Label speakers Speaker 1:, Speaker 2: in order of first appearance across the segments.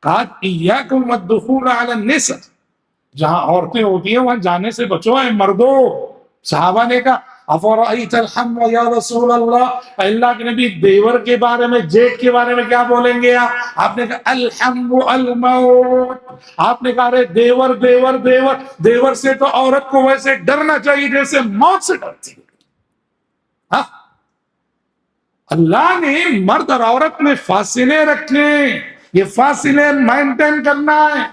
Speaker 1: کہا ایاکم والدخول علی النساء، جہاں عورتیں ہوتی ہیں وہاں جانے سے بچو ہے مردوں. صحابہ نے کہا افرأیت الحم یا رسول اللہ، اللہ کے نبی دیور کے بارے میں، جیٹ کے بارے میں کیا بولیں گے آپ نے کہا الحم الموت. آپ نے کہا ارے دیور دیور دیور، دیور سے تو عورت کو ویسے ڈرنا چاہیے جیسے موت سے ڈرتی ہے. ہاں، اللہ نے مرد اور عورت میں فاصلے رکھنے، یہ فاصلے مینٹین کرنا ہے.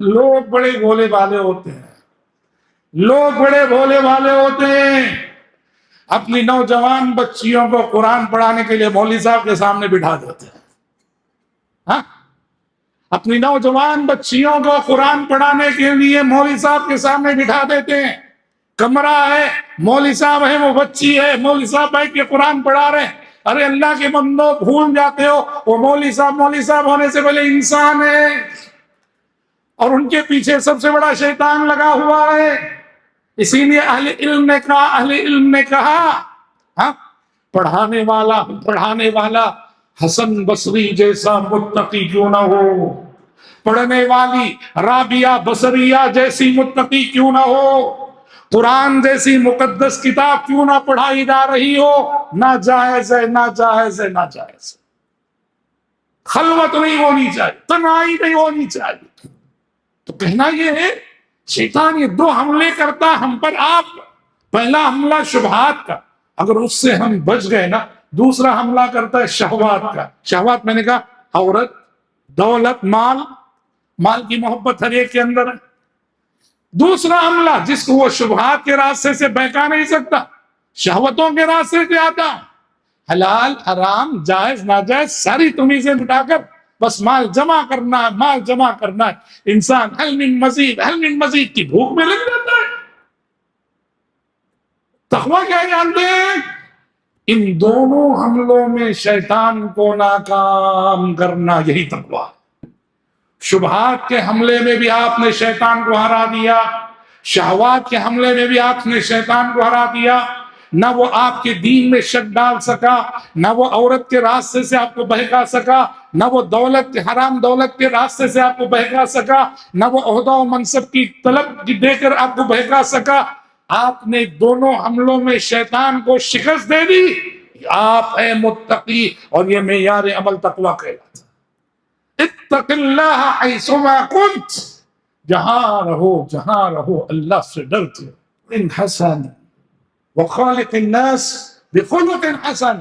Speaker 1: لوگ بڑے بھولے والے ہوتے ہیں، لوگ بڑے بھولے والے ہوتے ہیں، اپنی نوجوان بچیوں کو قرآن پڑھانے کے لیے مولوی صاحب کے سامنے بٹھا دیتے ہیں. ہاں، اپنی نوجوان بچیوں کو قرآن پڑھانے کے لیے مولوی صاحب کے سامنے بٹھا دیتے ہیں. کمرہ ہے، مولوی صاحب ہے، وہ بچی ہے، مولوی صاحب بیٹھ کے قرآن پڑھا رہے ہیں. ارے اللہ کے بندو بھول جاتے ہو وہ مولوی صاحب ہونے سے پہلے انسان ہے، اور ان کے پیچھے سب سے بڑا شیطان لگا ہوا ہے. اسی لیے اہل علم نے کہا ہاں، پڑھانے والا حسن بصری جیسا متقی کیوں نہ ہو، پڑھنے والی رابعہ بصریہ جیسی متقی کیوں نہ ہو، قرآن جیسی مقدس کتاب کیوں نہ پڑھائی جا رہی ہو. ناجائز ہے، ناجائز ہے، ناجائز ہے. خلوت نہیں ہونی چاہیے، تنہائی نہیں ہونی چاہیے. تو کہنا یہ ہے شیطان یہ دو حملے کرتا ہم پر. آپ پہلا حملہ شبہات کا، اگر اس سے ہم بچ گئے نا، دوسرا حملہ کرتا ہے شہوات کا. شہوات میں نے کہا عورت، دولت، مال کی محبت ہر ایک کے اندر ہے. دوسرا حملہ جس کو وہ شبہات کے راستے سے بہکا نہیں سکتا، شہوتوں کے راستے سے آتا، حلال حرام جائز ناجائز ساری تمیزیں مٹا کر بس مال جمع کرنا ہے، مال جمع کرنا ہے. انسان حل من مزید کی بھوک میں لگ جاتا ہے. تقویٰ کیا جانتے ہیں؟ ان دونوں حملوں میں شیطان کو ناکام کرنا، یہی تقویٰ. شبہات کے حملے میں بھی آپ نے شیطان کو ہرا دیا، شہوات کے حملے میں بھی آپ نے شیطان کو ہرا دیا. نہ وہ آپ کے دین میں شک ڈال سکا، نہ وہ عورت کے راستے سے آپ کو بہکا سکا، نہ وہ حرام دولت کے راستے سے آپ کو بہکا سکا، نہ وہ عہدہ و منصب کی طلب دے کر آپ کو بہکا سکا. آپ نے دونوں حملوں میں شیطان کو شکست دے دی. آپ ہے متقی، اور یہ معیار عمل تقویٰ کہلاتا ہے. اتق اللہ حیثما کنت، جہاں رہو اللہ سے ڈرتے ہو. ان حسن وخالق الناس بخلق حسن،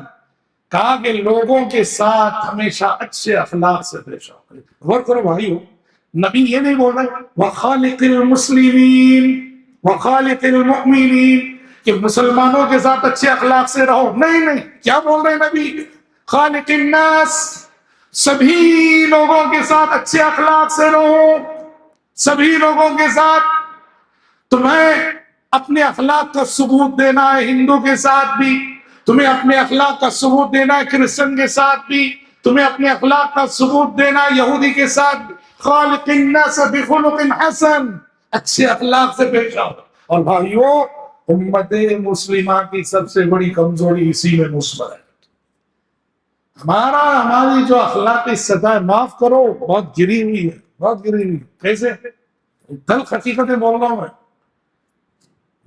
Speaker 1: کہا کہ لوگوں کے ساتھ ہمیشہ اچھے اخلاق سے پیش آؤ. غور کرو بھائیو، نبی یہ نہیں بول رہے وخالق المسلمین وخالق المؤمنین کہ مسلمانوں کے ساتھ اچھے اخلاق سے رہو. نہیں، کیا بول رہے نبی؟ خالق الناس، سبھی لوگوں کے ساتھ اچھے اخلاق سے رہو. سبھی لوگوں کے ساتھ تمہیں اپنے اخلاق کا ثبوت دینا ہے، ہندو کے ساتھ بھی تمہیں اپنے اخلاق کا ثبوت دینا ہے، کرسچن کے ساتھ بھی تمہیں اپنے اخلاق کا ثبوت دینا ہے، یہودی کے ساتھ بھی. خالق الناس بخلق حسن، اچھے اخلاق سے پیش آؤ. اور بھائیو، امت مسلمہ کی سب سے بڑی کمزوری اسی میں مثبت ہے. ہماری جو اخلاقی سطح ہے، معاف کرو، بہت گری ہوئی ہے، بہت گری ہوئی. کیسے؟ تلخ حقیقتیں بول رہا ہوں میں.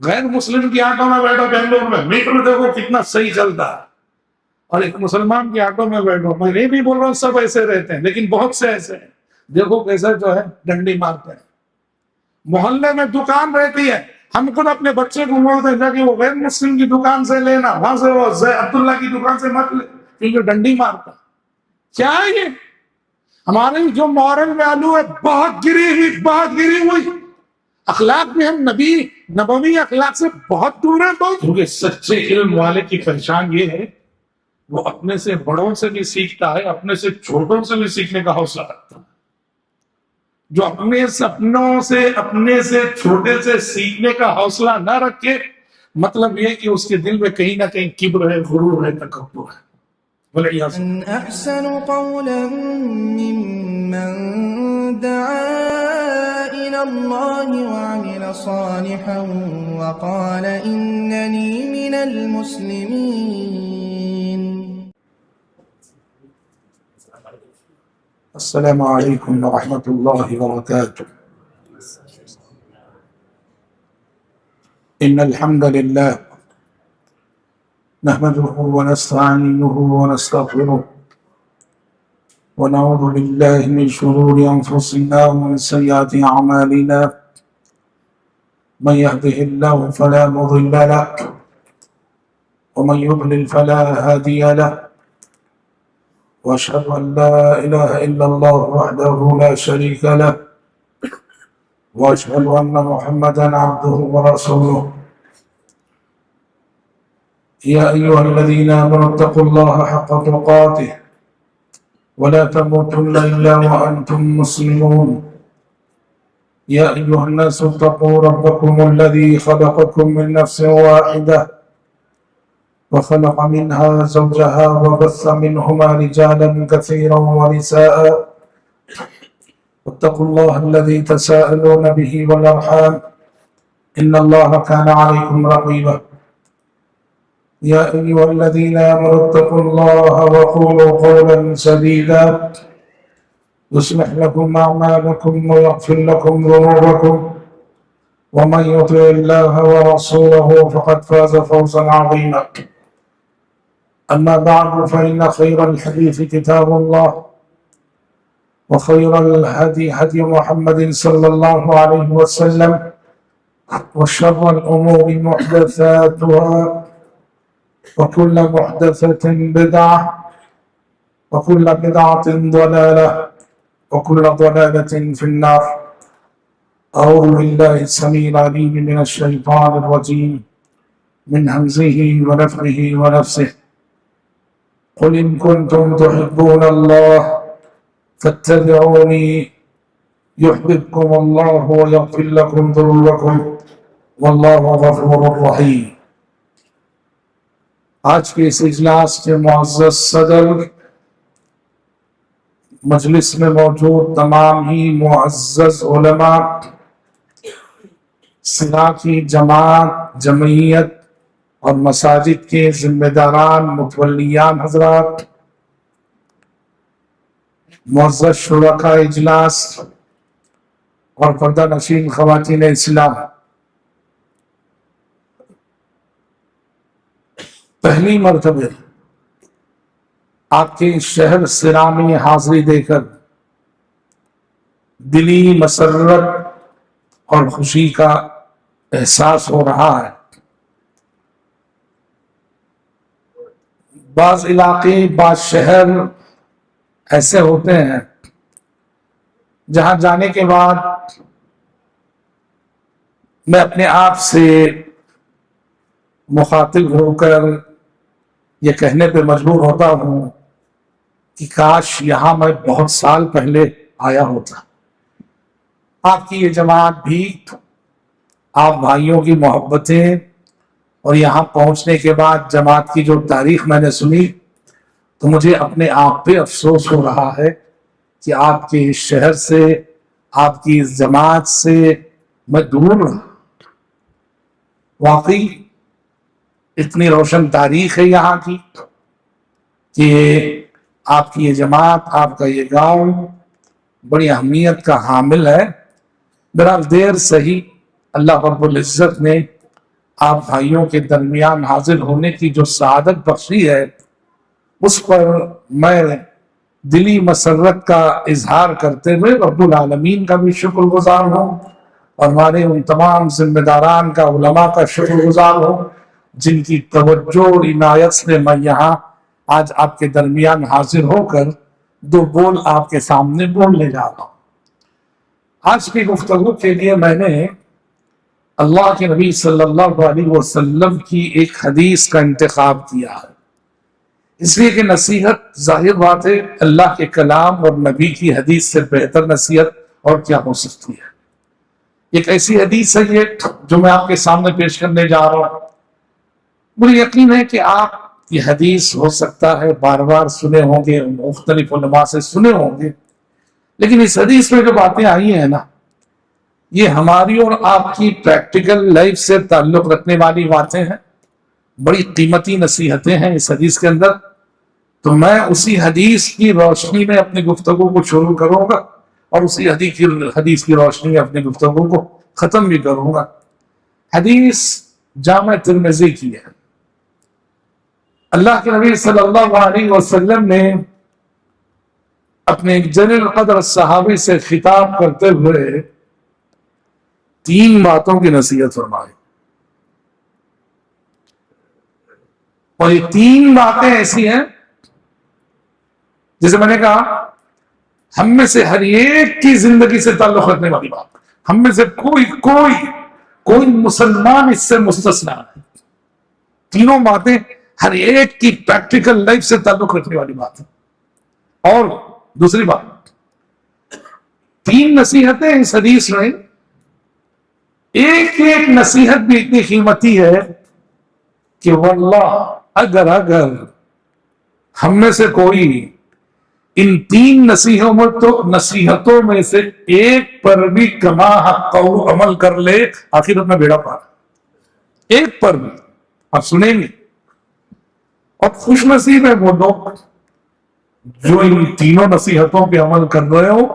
Speaker 1: غیر مسلم کی آٹو میں بیٹھو بنگلور میں، میٹر دیکھو کتنا صحیح چلتا ہے، اور ایک مسلمان کی آٹو میں بیٹھو. میں یہ نہیں بول رہا ہوں سب ایسے رہتے ہیں، لیکن بہت سے ایسے ہیں، دیکھو کیسے جو ہے ڈنڈی مارتے ہیں. محلے میں دکان رہتی ہے، ہم خود اپنے بچے کو بولتے ہیں جا کہ وہ غیر مسلم کی دکان سے لینا، وہاں سے وہ عبداللہ کی دکان سے مت لے، کیونکہ ڈنڈی مارتا. کیا ہے یہ؟ ہماری جو مورل ویلو ہے بہت گری ہوئی. اخلاق میں ہم نبوی اخلاق سے بہت دور ہیں. کیونکہ سچے علم والے کی پہچان یہ ہے وہ اپنے سے بڑوں سے بھی سیکھتا ہے، اپنے سے چھوٹوں سے بھی سیکھنے کا حوصلہ رکھتا ہے. جو اپنے سے چھوٹے سے سیکھنے کا حوصلہ نہ رکھے، مطلب یہ کہ اس کے دل میں کہیں نہ کہیں کبر ہے، غرور ہے، تکبر ہے.
Speaker 2: من أحسن قولا ممن دعا إلى الله وعمل صالحا وقال إنني من المسلمين.
Speaker 1: السلام علیکم ورحمۃ اللہ وبرکاتہ. ان الحمد للہ نحمده ونستعینه ونستغفره ونعوذ باللہ من شرور انفسنا ومن سیئات اعمالنا. من يهده الله فلا مضل له ومن يضلل فلا هادي له. واشهد ان لا اله الا الله وحده لا شريك له واشهد ان محمدا عبده ورسوله. يا ايها الذين امنوا اتقوا الله حق تقاته ولا تموتن الا وانتم مسلمون. يا ايها الناس اتقوا ربكم الذي خلقكم من نفس واحده وخلق منها زوجها وبث منهما رجالا كثيرا ونساء. واتقوا الله الذي تساءلون به والارحام ان الله كان عليكم رقيبا. يا ايها الذين امنوا اتقوا الله وقولوا قولا سديدا يصلح لكم اعمالكم ويغفر لكم ذنوبكم ومن يطع الله ورسوله فقد فاز فوزا عظيما. أما بعد فإن خير الحديث كتاب الله وخير الهدي هدي محمد صلى الله عليه وسلم وشر الأمور محدثاتها وكل محدثة بدعة وكل بدعة ضلالة وكل ضلالة في النار. أعوذ بالله السميع العليم من الشيطان الرجيم من همزه ونفخه ونفسه. قل إن كنتم تحبون الله فاتبعوني يحببكم الله ويغفر لكم ذنوبكم والله غفور رحيم. آج کے اس اجلاس کے معزز صدر، مجلس میں موجود تمام ہی معزز علماء، سلاکی جماعت، جمعیت اور مساجد کے ذمہ داران، متولیان حضرات، معزز شرکاء اجلاس اور پردہ نشین خواتین اسلام، پہلی مرتبہ آپ کے شہر سرا میں حاضری دے کر دلی مسرت اور خوشی کا احساس ہو رہا ہے. بعض علاقے، بعض شہر ایسے ہوتے ہیں جہاں جانے کے بعد میں اپنے آپ سے مخاطب ہو کر یہ کہنے پہ مجبور ہوتا ہوں کہ کاش یہاں میں بہت سال پہلے آیا ہوتا. آپ کی یہ جماعت بھی، آپ بھائیوں کی محبتیں اور یہاں پہنچنے کے بعد جماعت کی جو تاریخ میں نے سنی تو مجھے اپنے آپ پہ افسوس ہو رہا ہے کہ آپ کے اس شہر سے، آپ کی اس جماعت سے میں دور رہا. واقعی اتنی روشن تاریخ ہے یہاں کی کہ آپ کی یہ جماعت، آپ کا یہ گاؤں بڑی اہمیت کا حامل ہے. بہرحال دیر صحیح اللہ رب العزت نے آپ بھائیوں کے درمیان حاضر ہونے کی جو سعادت بخشی ہے، اس پر میں دلی مسرت کا اظہار کرتے ہوئے رب العالمین کا بھی شکر گزار ہوں اور ہمارے ان تمام ذمہ داران کا، علماء کا شکر گزار ہوں جن کی توجہ اور عنایت سے میں یہاں آج آپ کے درمیان حاضر ہو کر دو بول آپ کے سامنے بولنے جا رہا ہوں. آج کی گفتگو کے لیے میں نے اللہ کے نبی صلی اللہ علیہ وسلم کی ایک حدیث کا انتخاب کیا ہے، اس لیے کہ نصیحت ظاہر بات ہے اللہ کے کلام اور نبی کی حدیث سے بہتر نصیحت اور کیا ہو سکتی ہے. ایک ایسی حدیث ہے یہ جو میں آپ کے سامنے پیش کرنے جا رہا ہوں. مجھے یقین ہے کہ آپ یہ حدیث ہو سکتا ہے بار بار سنے ہوں گے، مختلف علماء سے سنے ہوں گے، لیکن اس حدیث میں جو باتیں آئی ہیں نا، یہ ہماری اور آپ کی پریکٹیکل لائف سے تعلق رکھنے والی باتیں ہیں. بڑی قیمتی نصیحتیں ہیں اس حدیث کے اندر. تو میں اسی حدیث کی روشنی میں اپنی گفتگو کو شروع کروں گا اور اسی حدیث کی روشنی میں اپنی گفتگو کو ختم بھی کروں گا۔ حدیث جامع ترمذی کی ہے۔ اللہ کے نبی صلی اللہ علیہ وسلم نے اپنے ایک جلیل القدر صحابی سے خطاب کرتے ہوئے 3 باتوں کی نصیحت فرمائی، اور یہ 3 باتیں ایسی ہیں جیسے میں نے کہا ہم میں سے ہر ایک کی زندگی سے تعلق رکھنے والی بات، ہم میں سے کوئی مسلمان اس سے مستثنا ہے۔ تینوں باتیں ہر ایک کی پریکٹیکل لائف سے تعلق رکھنے والی بات ہے۔ اور دوسری بات، 3 نصیحتیں اس حدیث میں، ایک ایک نصیحت بھی اتنی قیمتی ہے کہ واللہ اگر ہم میں سے کوئی ان 3 نصیحتوں میں سے ایک پر بھی کما حق عمل کر لے، آخر اپنا بیڑا پار، ایک پر بھی آپ سنیں گے۔ اور خوش نصیب ہے وہ لوگ جو ان 3 نصیحتوں پہ عمل کر رہے ہو،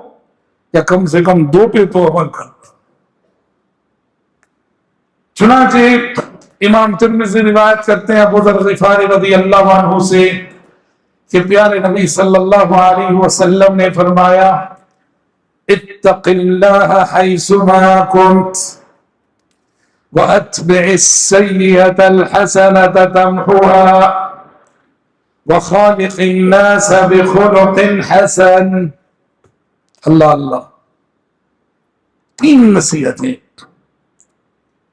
Speaker 1: یا کم سے کم 2 پہ تو عمل کر رہے ہو۔ چنانچہ امام ترمذی روایت کرتے ہیں ابو ذر غفاری رضی اللہ عنہ سے کہ پیارے نبی صلی اللہ علیہ وسلم نے فرمایا اتق اللہ حیثما کنت واتبع السیئۃ الحسنۃ تمحوها وخالق الناس بخلق حسن۔ اللہ اللہ، 3 نصیحتیں۔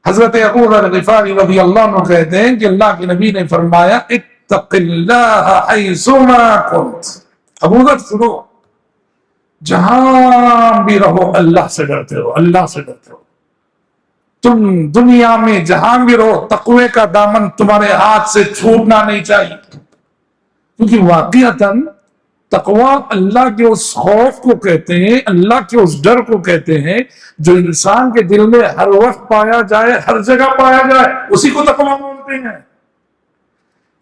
Speaker 1: حضرت ابو ذر غفاری رضی اللہ عنہ کہتے ہیں کہ اللہ کے نبی نے فرمایا اتق اللہ حیثما کنت۔ ابو ذر سنو، جہاں بھی رہو اللہ سے ڈرتے ہو، اللہ سے ڈرتے ہو۔ تم دنیا میں جہاں بھی رہو تقوی کا دامن تمہارے ہاتھ سے چھوٹنا نہیں چاہیے، کیونکہ واقعتاً تقوی اللہ کے اس خوف کو کہتے ہیں، اللہ کے اس ڈر کو کہتے ہیں جو انسان کے دل میں ہر وقت پایا جائے، ہر جگہ پایا جائے، اسی کو تقوی بولتے ہیں۔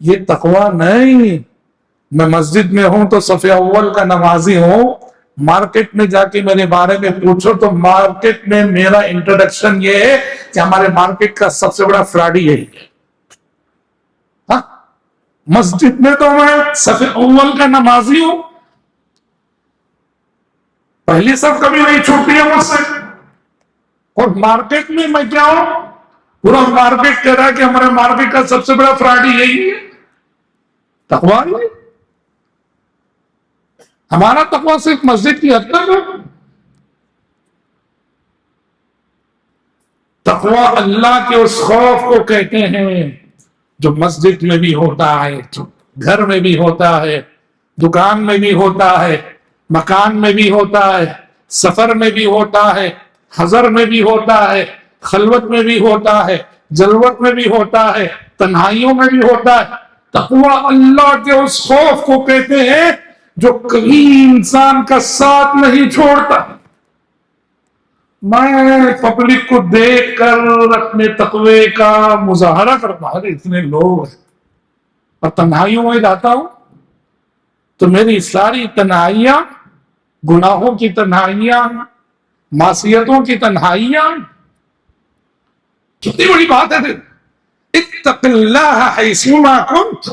Speaker 1: یہ تقوی نہیں میں مسجد میں ہوں تو صف اول کا نمازی ہوں، مارکیٹ میں جا کے میرے بارے میں پوچھو تو مارکیٹ میں میرا انٹروڈکشن یہ ہے کہ ہمارے مارکیٹ کا سب سے بڑا فراڈی یہی ہے۔ مسجد میں تو میں صف اول کا نمازی ہوں، پہلی صف کبھی نہیں چھوٹتی ہے مجھ سے، اور مارکیٹ میں میں کیا ہوں، پورا مارکیٹ کہہ رہا ہے کہ ہمارے مارکیٹ کا سب سے بڑا فراڈی یہی ہے۔ تقوی نہیں، ہمارا تقوی صرف مسجد کی حد تک ہے۔ تقوی اللہ کے اس خوف کو کہتے ہیں جو مسجد میں بھی ہوتا ہے، گھر میں بھی ہوتا ہے، دکان میں بھی ہوتا ہے، مکان میں بھی ہوتا ہے، سفر میں بھی ہوتا ہے، حضر میں بھی ہوتا ہے، خلوت میں بھی ہوتا ہے، جلوت میں بھی ہوتا ہے، تنہائیوں میں بھی ہوتا ہے۔ تقوی اللہ کے اس خوف کو کہتے ہیں جو کبھی انسان کا ساتھ نہیں چھوڑتا۔ میں پبلک کو دیکھ کر اپنے تقوی کا مظاہرہ کرتا ہوں، اتنے لوگ ہیں، اور تنہائیوں میں جاتا ہوں تو میری ساری تنہائیاں، گناہوں کی تنہائیاں، معصیتوں کی تنہائیاں، کتنی بڑی بات ہے۔ اتق اللہ حیثما کنت،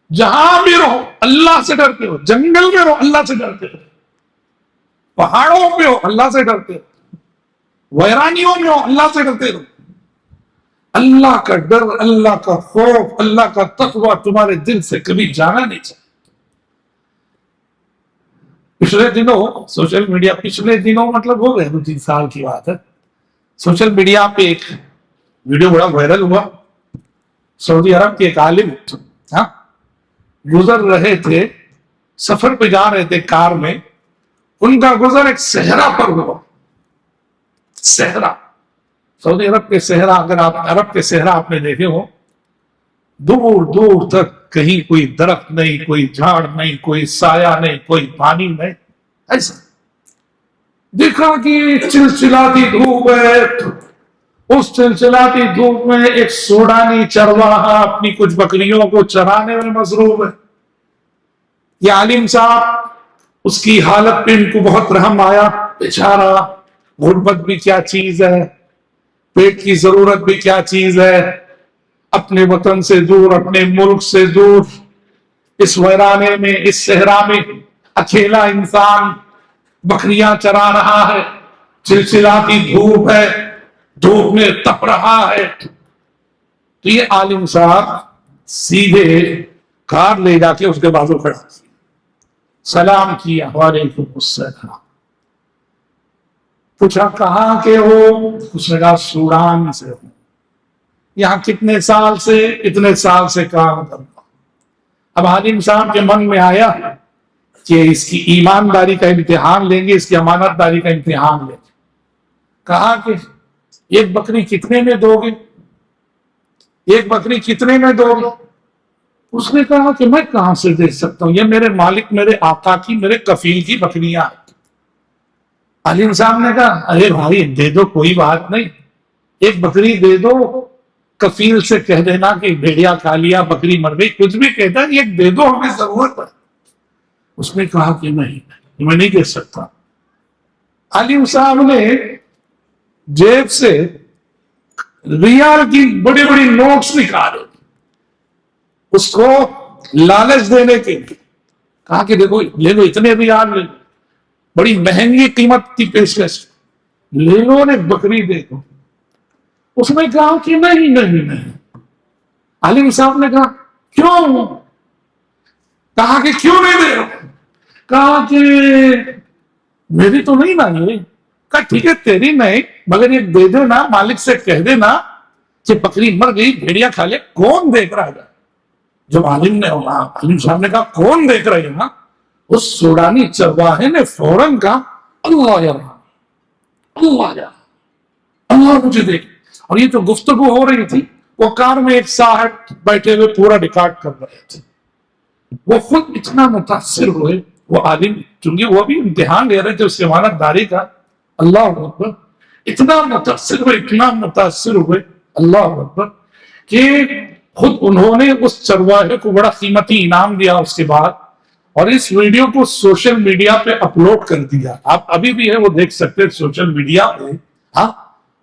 Speaker 1: جہاں بھی رہو اللہ سے ڈرتے ہو، جنگل میں رہو اللہ سے ڈرتے ہو، پہاڑوں پہ ہو اللہ سے ڈرتے ہو، ویرانیوں میں ہو اللہ سے ڈرتے ہو۔ اللہ کا ڈر، اللہ کا خوف، اللہ کا تقوی تمہارے دل سے کبھی جانا نہیں چاہیے۔ پچھلے دنوں مطلب ہو گئے 2-3 سال کی بات ہے، سوشل میڈیا پہ ایک ویڈیو بڑا وائرل ہوا۔ سعودی عرب کے ایک عالم گزر رہے تھے، سفر پہ جا رہے تھے کار میں، ان کا گزر ایک صحرا پر ہوا۔ صحرا، سعودی عرب کے صحرا، اگر آپ عرب کے صحرا آپ نے دیکھے ہو، دور دور تک کہیں کوئی درخت نہیں، کوئی جھاڑ نہیں، کوئی سایہ نہیں، کوئی پانی نہیں، ایسا دیکھا کہ چلچلاتی دھوپ ہے۔ اس چلچلاتی دھوپ میں ایک سوڈانی چرواہا اپنی کچھ بکریوں کو چرانے میں مصروف ہے۔ یہ عالم صاحب اس کی حالت پہ ان کو بہت رحم آیا، بیچارہ غربت بھی کیا چیز ہے، پیٹ کی ضرورت بھی کیا چیز ہے، اپنے وطن سے دور، اپنے ملک سے دور، اس ویرانے میں، اس صحرا میں اکیلا انسان بکریاں چرا رہا ہے، چلچلاتی دھوپ ہے، دھوپ میں تپ رہا ہے۔ تو یہ عالم صاحب سیدھے کار لے جا کے اس کے بازو کھڑا، سلام کیا، وعلیکم السلام، پوچھا کہاں کے ہو؟ اس نے کہا سوڈان سے ہوں، یہاں کتنے سال سے؟ اتنے سال سے کام کرتا ہوں۔ اب عالم صاحب کے من میں آیا کہ اس کی ایمانداری کا امتحان لیں گے، اس کی امانت داری کا امتحان لیں گے۔ کہا کہ ایک بکری کتنے میں دو گے؟ ایک بکری کتنے میں دو گے؟ اس نے کہا کہ میں کہاں سے دے سکتا ہوں، یہ میرے مالک، میرے آقا کی، میرے کفیل کی بکریاں ہیں۔ عالم صاحب نے کہا ارے بھائی دے دو، کوئی بات نہیں، ایک بکری دے دو، کفیل سے کہہ دینا کہ بھیڑیا کھا لیا، بکری مر گئی، کچھ بھی کہتا ہے، ایک دے دو، ہمیں ضرورت ہے۔ اس نے کہا کہ نہیں، میں نہیں دے سکتا۔ عالم صاحب نے جیب سے ریال کی بڑی بڑی نوٹس نکالے، اس کو لالچ دینے کے لیے کہا کہ دیکھو لے لو، اتنے ریال لے لو، بڑی مہنگی قیمت کی پیشکش، لے لو اور ایک بکری دے دو۔ اس نے کہا کہ نہیں نہیں نہیں۔ عالم صاحب نے کہا کیوں؟ کہا کہ کیوں نہیں دے رہا؟ کہا کہ میری تو نہیں نا یہ۔ کہا ٹھیک ہے تیری نہیں، مگر یہ دے دینا، مالک سے کہہ دینا کہ بکری مر گئی، بھیڑیا کھا لے، کون دیکھ رہا ہے؟ جب عالم صاحب نے کہا کون دیکھ رہے ہیں، اس سوڈانی چرواہے نے فوراً کہا اللہ یا اللہ یا اللہ مجھے دیکھ۔ اور یہ تو گفتگو ہو رہی تھی، وہ کار میں ایک صاحب بیٹھے ہوئے پورا ریکارڈ کر رہے تھے، وہ خود اتنا متاثر ہوئے، وہ عالم چونکہ وہ بھی امتحان لے رہے تھے اس کی امانت داری کا، اللہ اکبر، اتنا متاثر ہوئے اللہ اکبر کہ خود انہوں نے اس چرواہے کو بڑا قیمتی انعام دیا اس کے بعد، اور اس ویڈیو کو سوشل میڈیا پہ اپلوڈ کر دیا۔ آپ ابھی بھی ہے وہ دیکھ سکتے ہیں سوشل میڈیا پہ۔ ہاں،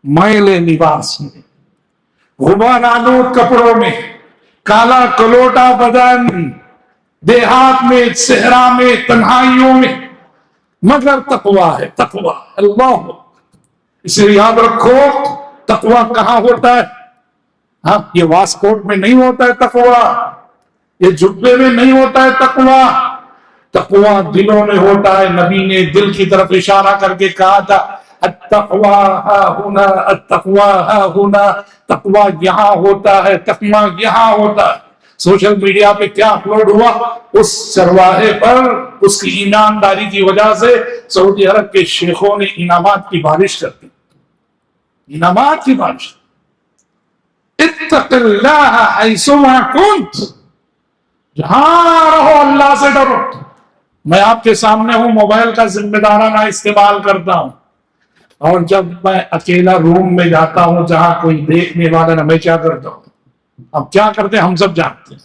Speaker 1: میلے لباس میں، غبار آلود کپڑوں میں، کالا کلوٹا بدن، دیہات میں، صحرا میں، تنہائیوں میں، مگر تقویٰ ہے، تقویٰ، اللہ۔ اسے یاد رکھو، تقویٰ کہاں ہوتا ہے؟ ہاں، یہ واسکوٹ میں نہیں ہوتا ہے تقویٰ، یہ جبے میں نہیں ہوتا ہے تقویٰ، تقویٰ دلوں میں ہوتا ہے۔ نبی نے دل کی طرف اشارہ کر کے کہا تھا التقویٰ ہا ہونا، التقویٰ ہا ہونا، تقویٰ یہاں ہوتا ہے، تقویٰ یہاں ہوتا ہے۔ سوشل میڈیا پہ کیا اپلوڈ ہوا؟ اس چرواہے پر اس کی ایمانداری کی وجہ سے سعودی عرب کے شیخوں نے انعامات کی بارش کر دی، انعامات کی بارش۔ اتق اللہ حیثما کنت، جہاں رہو اللہ سے ڈرو۔ میں آپ کے سامنے ہوں، موبائل کا ذمہ دارانہ استعمال کرتا ہوں، اور جب میں اکیلا روم میں جاتا ہوں جہاں کوئی دیکھنے والا نہ، میں کیا کرتا ہوں؟ اب کیا کرتے ہیں ہم سب جانتے ہیں۔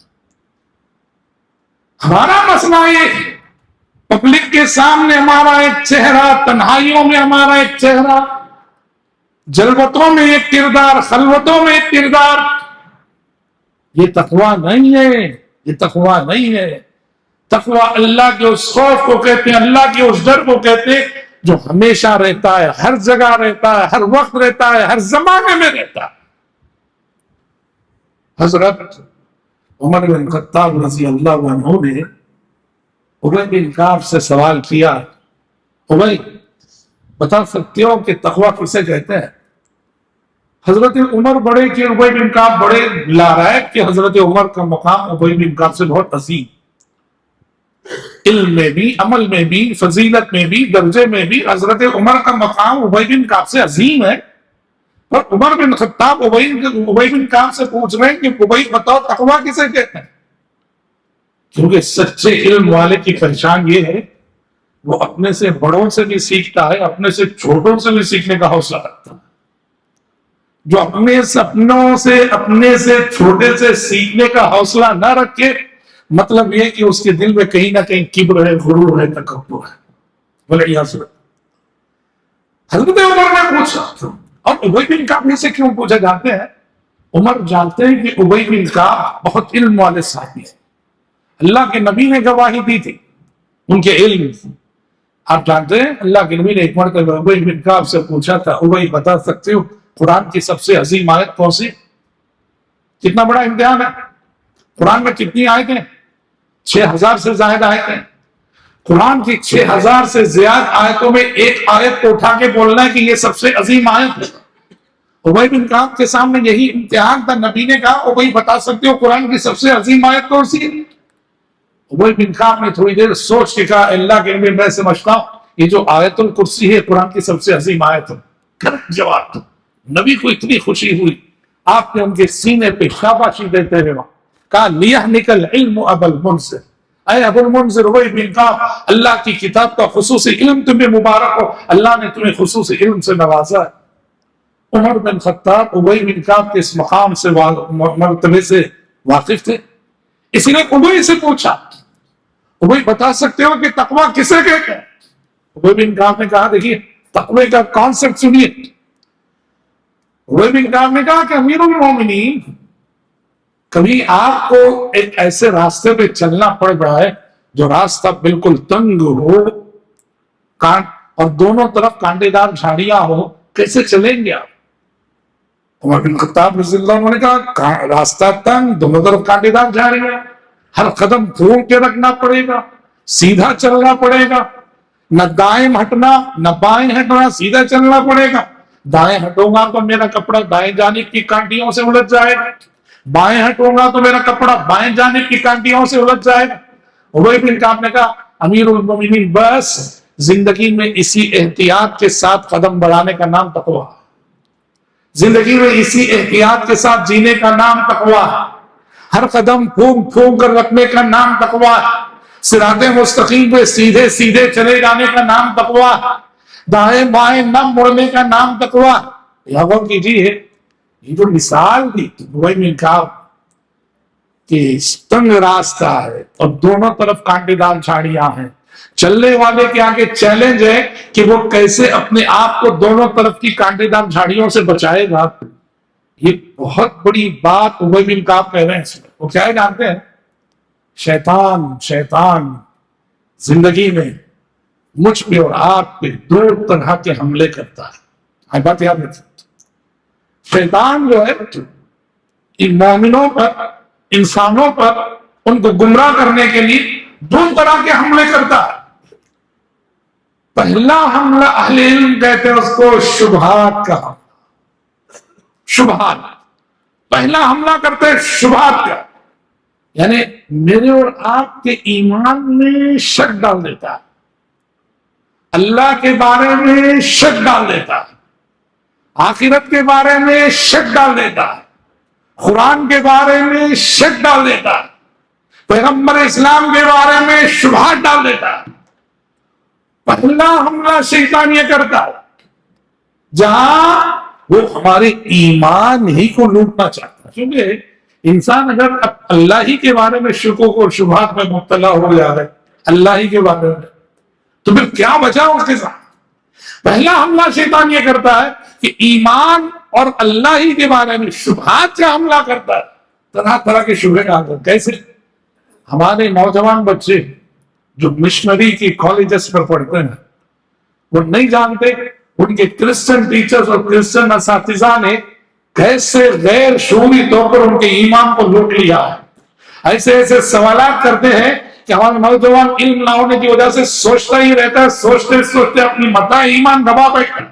Speaker 1: ہمارا مسئلہ یہ، پبلک کے سامنے ہمارا ایک چہرہ، تنہائیوں میں ہمارا ایک چہرہ، جلوتوں میں ایک کردار، خلوتوں میں ایک کردار۔ یہ تقویٰ نہیں ہے، یہ تقویٰ نہیں ہے۔ تقویٰ اللہ کے اس خوف کو کہتے ہیں، اللہ کے اس ڈر کو کہتے ہیں جو ہمیشہ رہتا ہے، ہر جگہ رہتا ہے، ہر وقت رہتا ہے، ہر زمانے میں رہتا ہے۔ حضرت عمر بن خطاب رضی اللہ عنہ نے ابی بن کعب سے سوال کیا، ابی بتا سکتے ہو کہ تقویٰ کسے کہتے ہیں؟ حضرت عمر بڑے کہ ابی بن کعب بڑے، لا رہا ہے کہ حضرت عمر کا مقام ابی بن کعب سے بہت عظیم، علم میں بھی، عمل میں بھی، فضیلت میں بھی، درجے میں بھی حضرت عمر کا مقام ابی بن کعب سے عظیم ہے۔ اور عمر بن خطاب ابی بن کعب سے پوچھ رہے ہیں کہ ابی بتاؤ تقویٰ کسے کہتے ہیں؟ کیونکہ سچے علم والے کی پہچان یہ ہے وہ اپنے سے بڑوں سے بھی سیکھتا ہے، اپنے سے چھوٹوں سے بھی سیکھنے کا حوصلہ رکھتا ہے۔ جو اپنے سپنوں سے، اپنے سے چھوٹے سے سیکھنے کا حوصلہ نہ رکھے، مطلب یہ کہ اس کے دل میں کہیں نہ کہیں کبر ہے، غرور ہے، تکبر ہے۔ ولیعاذ باللہ۔ حضرت عمر نے پوچھا، اور ابی بن کعب سے کیوں پوچھا جانتے ہیں؟ عمر جانتے ہیں کہ ابی بن کعب بہت علم والے صحابی ہیں، اللہ کے نبی نے گواہی دی تھی ان کے علم۔ آپ جانتے ہیں اللہ کے نبی نے ایک مرتبہ ابی بن کعب سے پوچھا تھا، ابی بتا سکتے ہو قرآن کی سب سے عظیم آیت کون سی؟ کتنا بڑا امتحان ہے، قرآن میں کتنی آیتیں؟ 6000 سے زائد آیتیں۔ قرآن کی 6000 سے زیادہ آیتوں میں ایک آیت کو اٹھا کے بولنا ہے کہ یہ سب سے عظیم آیت ہے۔ ابی بن کعب کے سامنے یہی امتحان تھا، نبی نے کہا ابی بتا سکتے ہو قرآن کی سب سے عظیم آیت کون سی ہے؟ ابی بن کعب نے تھوڑی دیر سوچ کے کہا اللہ کے نبی میں سمجھتا ہوں یہ جو آیت الکرسی ہے قرآن کی سب سے عظیم آیت ہے۔ کریکٹ جواب تھا۔ نبی کو اتنی خوشی ہوئی، آپ نے ان کے سینے پہ شاباشی دیتے ہوئے کہا لیحنک العلم ابا المنذر، اے ابو المنذر ابی بن کعب، اللہ کی کتاب کا خصوصی علم تمہیں مبارک ہو، اللہ نے تمہیں خصوصی علم سے نوازا ہے۔ عمر بن خطاب ابی بن کعب کے اس مقام سے مرتبے سے واقف تھے، اسی نے ابی سے پوچھا ابی بتا سکتے ہو کہ تقوی کسے کہتے ہیں؟ ابی بن کعب نے کہا دیکھیے تقوی کا کانسیپٹ سنیے۔ ابی بن کعب نے کہا کہ امیر المومنین، کبھی آپ کو ایک ایسے راستے پہ چلنا پڑ رہا ہے جو راستہ بالکل تنگ ہو اور دونوں طرف کانٹے دار جھاڑیاں ہو، کیسے چلیں گے آپ؟ عمر بن خطاب رضی اللہ عنہ نے کہا راستہ تنگ، دونوں طرف کانٹے دار جھاڑیاں، ہر قدم پھول کے رکھنا پڑے گا، سیدھا چلنا پڑے گا، نہ دائیں ہٹنا نہ بائیں ہٹنا، سیدھا چلنا پڑے گا۔ دائیں ہٹوں گا تو میرا کپڑا دائیں جانب کی کانٹیوں سے الجھ جائے گا، بائیں ہٹوں گا تو میرا کپڑا بائیں جانب کی کانٹیوں سے الجھ جائے گا۔ ابی بن کعب نے کہا امیر المومنین بس زندگی میں اسی احتیاط کے ساتھ قدم بڑھانے کا نام تقویٰ، زندگی میں اسی احتیاط کے ساتھ جینے کا نام تقویٰ، ہر قدم پھونک پھونک کر رکھنے کا نام تقویٰ، صراط مستقیم پہ سیدھے سیدھے چلے جانے کا نام تقویٰ، دائیں بائیں نہ مڑنے کا نام تقویٰ۔ غور کیجیے یہ جو مثال دی ابی بن کعب کہ تنگ راستہ ہے اور دونوں طرف کانٹے دار جھاڑیاں ہیں، چلنے والے کے آگے چیلنج ہے کہ وہ کیسے اپنے آپ کو دونوں طرف کی کانٹے دار جھاڑیوں سے بچائے گا۔ یہ بہت بڑی بات ابی بن کعب کہہ رہے ہیں، اس میں وہ کیا ہے جانتے ہیں؟ شیطان زندگی میں مجھ پہ اور آپ پہ دو طرح کے حملے کرتا ہے، بات یاد رکھیں۔ شیطان جو ہے ان مومنوں پر، انسانوں پر، ان کو گمراہ کرنے کے لیے دو طرح کے حملے کرتا ہے۔ پہلا حملہ اہل علم کہتے ہیں اس کو شبہات کا حملہ، شبہات پہلا حملہ کرتے ہیں شبہات کا، یعنی میرے اور آپ کے ایمان میں شک ڈال دیتا ہے، اللہ کے بارے میں شک ڈال دیتا ہے، آخرت کے بارے میں شک ڈال دیتا ہے، قرآن کے بارے میں شک ڈال دیتا ہے، پیغمبر اسلام کے بارے میں شبہات ڈال دیتا ہے۔ پہلا حملہ شیطان یہ کرتا ہے جہاں وہ ہمارے ایمان ہی کو لوٹنا چاہتا ہے، کیونکہ انسان اگر اللہ ہی کے بارے میں شکوک اور شبہات میں مبتلا ہو گیا ہے، اللہ ہی کے بارے میں، تو پھر کیا بچا اس کے ساتھ؟ پہلا حملہ شیطان یہ کرتا ہے کہ ایمان اور اللہ ہی کے بارے میں شبہات کا حملہ کرتا ہے، طرح طرح کے شبہے ڈالتا ہے۔ کیسے؟ ہمارے نوجوان بچے جو مشنری کی کالجز پر پڑھتے ہیں وہ نہیں جانتے ان کے کرسچن ٹیچرز اور کرسچن اساتذہ نے کیسے غیر شعوری طور پر ان کے ایمان کو لوٹ لیا ہے۔ ایسے ایسے سوالات کرتے ہیں کہ ہمارا نوجوان علم نہ ہونے کی وجہ سے سوچتا ہی رہتا ہے، سوچتے سوچتے اپنی متاع ایمان دبا بیٹھتا ہے۔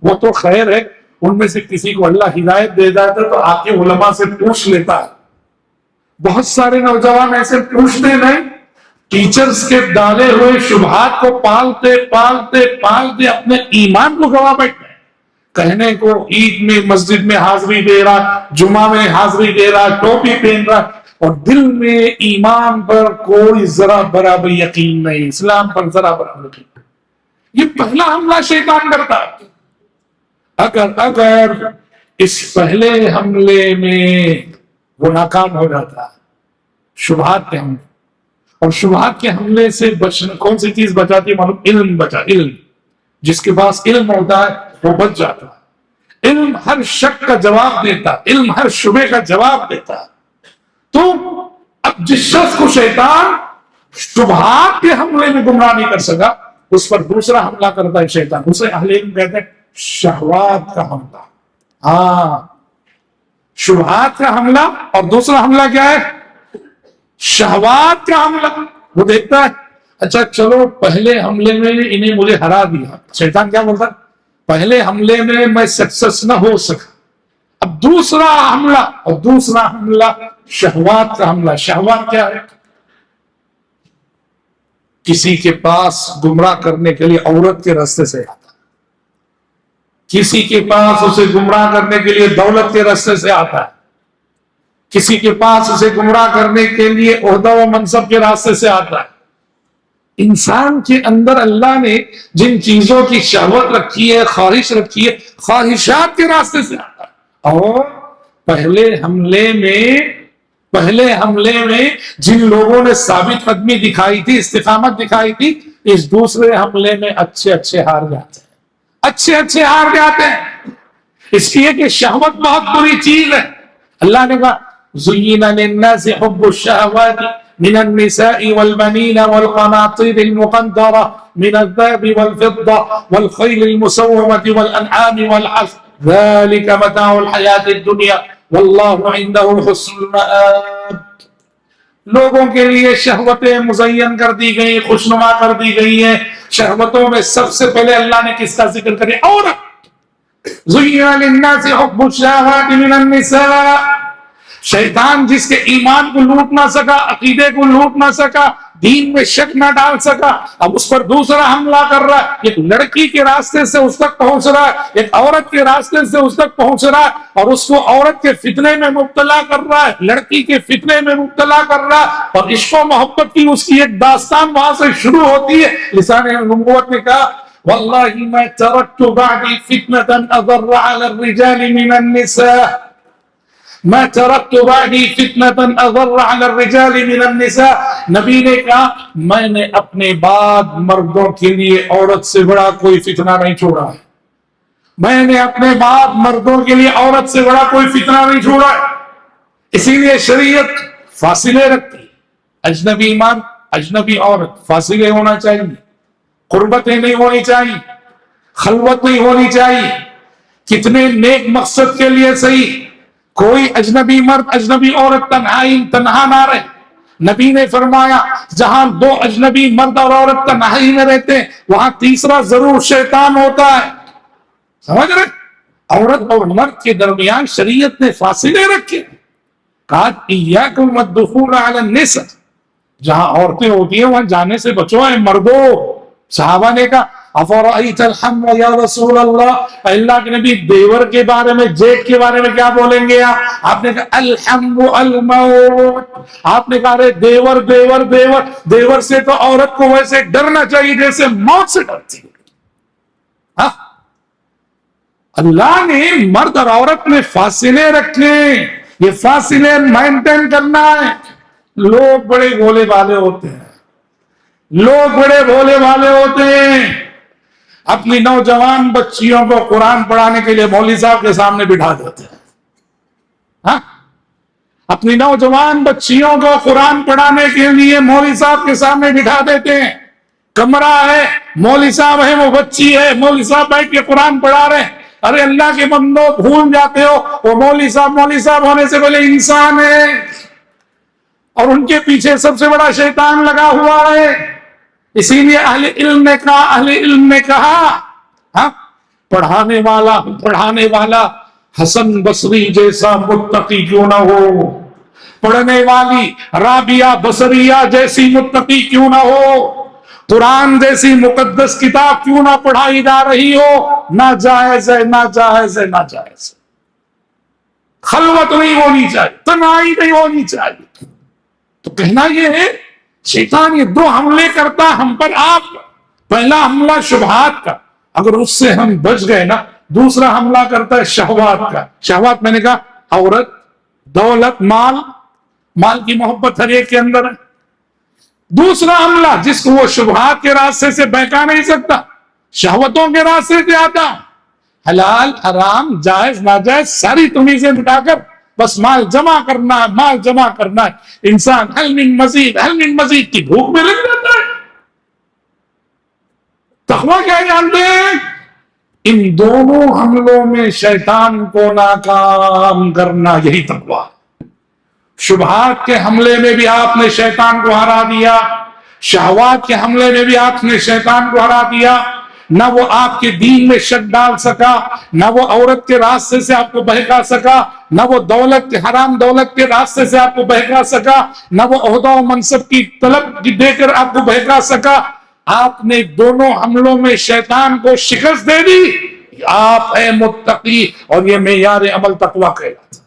Speaker 1: وہ تو خیر ہے ان میں سے کسی کو اللہ ہدایت دے جاتا ہے تو آ کے علماء سے پوچھ لیتا ہے، بہت سارے نوجوان ایسے پوچھتے نہیں، ٹیچرز کے ڈالے ہوئے شبہات کو پالتے پالتے پالتے اپنے ایمان کو گوا بیٹھتے ہیں۔ کہنے کو عید میں مسجد میں حاضری دے رہا، جمعہ میں حاضری دے رہا، ٹوپی پہن رہا، اور دل میں ایمان پر کوئی ذرا برابر یقین نہیں، اسلام پر ذرا برابر یقین نہیں۔ یہ پہلا حملہ شیطان کرتا ہے۔ اگر اس پہلے حملے میں وہ ناکام ہو جاتا ہے، شبہات کے حملے، اور شبہات کے حملے سے بچنا کون سی چیز بچاتی ہے معلوم؟ علم بچا، علم جس کے پاس علم ہوتا ہے وہ بچ جاتا ہے۔ علم ہر شک کا جواب دیتا ہے، علم ہر شبہ کا جواب دیتا ہے۔ تو اب جس شخص کو شیطان شبہات کے حملے میں گمراہ نہیں کر سکا، اس پر دوسرا حملہ کرتا ہے شیطان، اسے اہل علم کہتے ہیں شہوات کا حملہ۔ ہاں، شبہات کا حملہ، اور دوسرا حملہ کیا ہے؟ شہوات کا حملہ۔ وہ دیکھتا ہے اچھا چلو پہلے حملے میں انہیں مجھے ہرا دیا، شیطان کیا بولتا ہے؟ پہلے حملے میں میں سکسس نہ ہو سکا، اب دوسرا حملہ، اور دوسرا حملہ شہوات کا حملہ۔ شہوات کیا ہے؟ کسی کے پاس گمراہ کرنے کے لیے عورت کے راستے سے آتا، کسی کے پاس اسے گمراہ کرنے کے لیے دولت کے راستے سے آتا ہے، کسی کے پاس اسے گمراہ کرنے کے لیے عہدہ و منصب کے راستے سے آتا ہے۔ انسان کے اندر اللہ نے جن چیزوں کی شہوت رکھی ہے، خواہش رکھی ہے، خواہشات کے راستے سے آتا ہے۔ اور پہلے حملے میں جن لوگوں نے ثابت قدمی دکھائی تھی، استقامت دکھائی تھی، اس دوسرے حملے میں اچھے ہار جاتے ہیں، اچھے ہار جاتے ہیں، اس لیے کہ شہوت بہت بری چیز ہے۔ اللہ نے کہا زُيِّنَ لِلنَّاسِ حُبُّ الشَّهَوَاتِ مِنَ النِّسَاءِ وَالْبَنِينَ وَالْقَنَاطِيرِ الْمُقَنطَرَةِ مِنَ الذَّهَبِ وَالْفِضَّةِ وَالْخَيْلِ الْمُسَوَّمَةِ وَالْأَنْعَامِ وَالْحَرْثِ ذَلِكَ مَتَاعُ الْحَيَاةِ الدُّنْيَا وَاللَّهُ عِندَهُ حُسْنُ الْمَآبِ۔ لوگوں کے لیے شہوتیں مزین کر دی گئی، خوشنما کر دی گئی ہیں۔ شہوتوں میں سب سے پہلے اللہ نے کس کا ذکر کرے؟ عورت۔ زُيِّنَ لِلنَّاسِ حُبُّ الشَّهَوَاتِ مِنَ النِّسَاءِ۔ شیطان جس کے ایمان کو لوٹ نہ سکا، عقیدے کو لوٹ نہ سکا، دین میں شک نہ ڈال سکا، اب اس پر دوسرا حملہ کر رہا ہے۔ ایک لڑکی کے راستے سے اس تک پہنچ رہا ہے، ایک عورت کے راستے سے اس تک پہنچ رہا ہے، اور اس کو عورت کے فتنے میں مبتلا کر رہا ہے، لڑکی کے فتنے میں مبتلا کر رہا ہے، اور عشق و محبت کی اس کی ایک داستان وہاں سے شروع ہوتی ہے۔ لسان نبوت نے کہا واللہ ما ترکت بعدی فتنة اضر علی الرجال من النساء، میں ترکت بعدی فتنة اضر علی الرجال من النساء۔ نبی نے کہا میں نے اپنے بعد مردوں کے لیے عورت سے بڑا کوئی فتنہ نہیں چھوڑا ہے، میں نے اپنے بعد مردوں کے لیے عورت سے بڑا کوئی فتنہ نہیں چھوڑا ہے۔ اسی لیے شریعت فاصلے رکھتی، اجنبی مرد اجنبی عورت فاصلے ہونا چاہیے، قربتیں نہیں ہونی چاہیے، خلوت نہیں ہونی چاہیے، کتنے نیک مقصد کے لیے صحیح، کوئی اجنبی مرد اجنبی عورت تنہا نہ رہے۔ نبی نے فرمایا جہاں دو اجنبی مرد اور عورت تنہائی میں رہتے ہیں وہاں تیسرا ضرور شیطان ہوتا ہے۔ سمجھ رہے؟ عورت اور مرد کے درمیان شریعت نے فاصلے رکھے، کہا ایاکم والدخول علی النساء، جہاں عورتیں ہوتی ہیں وہاں جانے سے بچو ہے مردوں۔ صحابہ نے کہا افرأیت الحم یا رسول اللہ، اللہ کے نبی دیور کے بارے میں، جیٹ کے بارے میں کیا بولیں گے آپ نے کہا الحم الموت، آپ نے کہا ارے دیور دیور دیور، دیور سے تو عورت کو ویسے ڈرنا چاہیے جیسے موت سے ڈرتی ہے۔ ہاں، اللہ نے مرد اور عورت میں فاصلے رکھنے، یہ فاصلے مینٹین کرنا ہے۔ لوگ بڑے بھولے والے ہوتے ہیں، لوگ بڑے بھولے والے ہوتے ہیں، اپنی نوجوان بچیوں کو قرآن پڑھانے کے لیے مولوی صاحب کے سامنے بٹھا دیتے ہیں۔ ہاں، اپنی نوجوان بچیوں کو قرآن پڑھانے کے لیے مولوی صاحب کے سامنے بٹھا دیتے ہیں۔ کمرہ ہے، مولوی صاحب ہے، وہ بچی ہے، مولوی صاحب بیٹھ کے قرآن پڑھا رہے ہیں۔ ارے اللہ کے بندو بھول جاتے ہو وہ مولوی صاحب ہونے سے پہلے انسان ہے، اور ان کے پیچھے سب سے بڑا شیطان لگا ہوا ہے۔ اسی لیے اہل علم نے کہا ہاں، پڑھانے والا حسن بصری جیسا متقی کیوں نہ ہو، پڑھنے والی رابعہ بصریہ جیسی متقی کیوں نہ ہو، قرآن جیسی مقدس کتاب کیوں نہ پڑھائی جا رہی ہو، ناجائز ہے، ناجائز ہے، ناجائز ہے۔ خلوت نہیں ہونی چاہیے، تنہائی نہیں ہونی چاہیے۔ تو کہنا یہ ہے شیطان یہ دو حملے کرتا ہم پر، آپ پہلا حملہ شبہات کا، اگر اس سے ہم بچ گئے نا، دوسرا حملہ کرتا ہے شہوات کا۔ شہوات میں نے کہا عورت، دولت، مال کی محبت ہر ایک کے اندر ہے۔ دوسرا حملہ جس کو وہ شبہات کے راستے سے بہکا نہیں سکتا، شہوتوں کے راستے سے آتا، حلال حرام جائز ناجائز ساری تمیزیں مٹا کر بس مال جمع کرنا ہے، مال جمع کرنا ہے، انسان حل من مزید کی بھوک میں لگ جاتا ہے۔ تقویٰ کیا جانتے ہیں؟ ان دونوں حملوں میں شیطان کو ناکام کرنا، یہی تقویٰ۔ شبہات کے حملے میں بھی آپ نے شیطان کو ہرا دیا، شہوات کے حملے میں بھی آپ نے شیطان کو ہرا دیا، نہ وہ آپ کے دین میں شک ڈال سکا، نہ وہ عورت کے راستے سے آپ کو بہکا سکا، نہ وہ دولت حرام دولت کے راستے سے آپ کو بہکا سکا، نہ وہ عہدہ و منصب کی طلب دے کر آپ کو بہکا سکا۔ آپ نے دونوں حملوں میں شیطان کو شکست دے دی، آپ ہے متقی، اور یہ معیار عمل تقویٰ کہلاتا ہے۔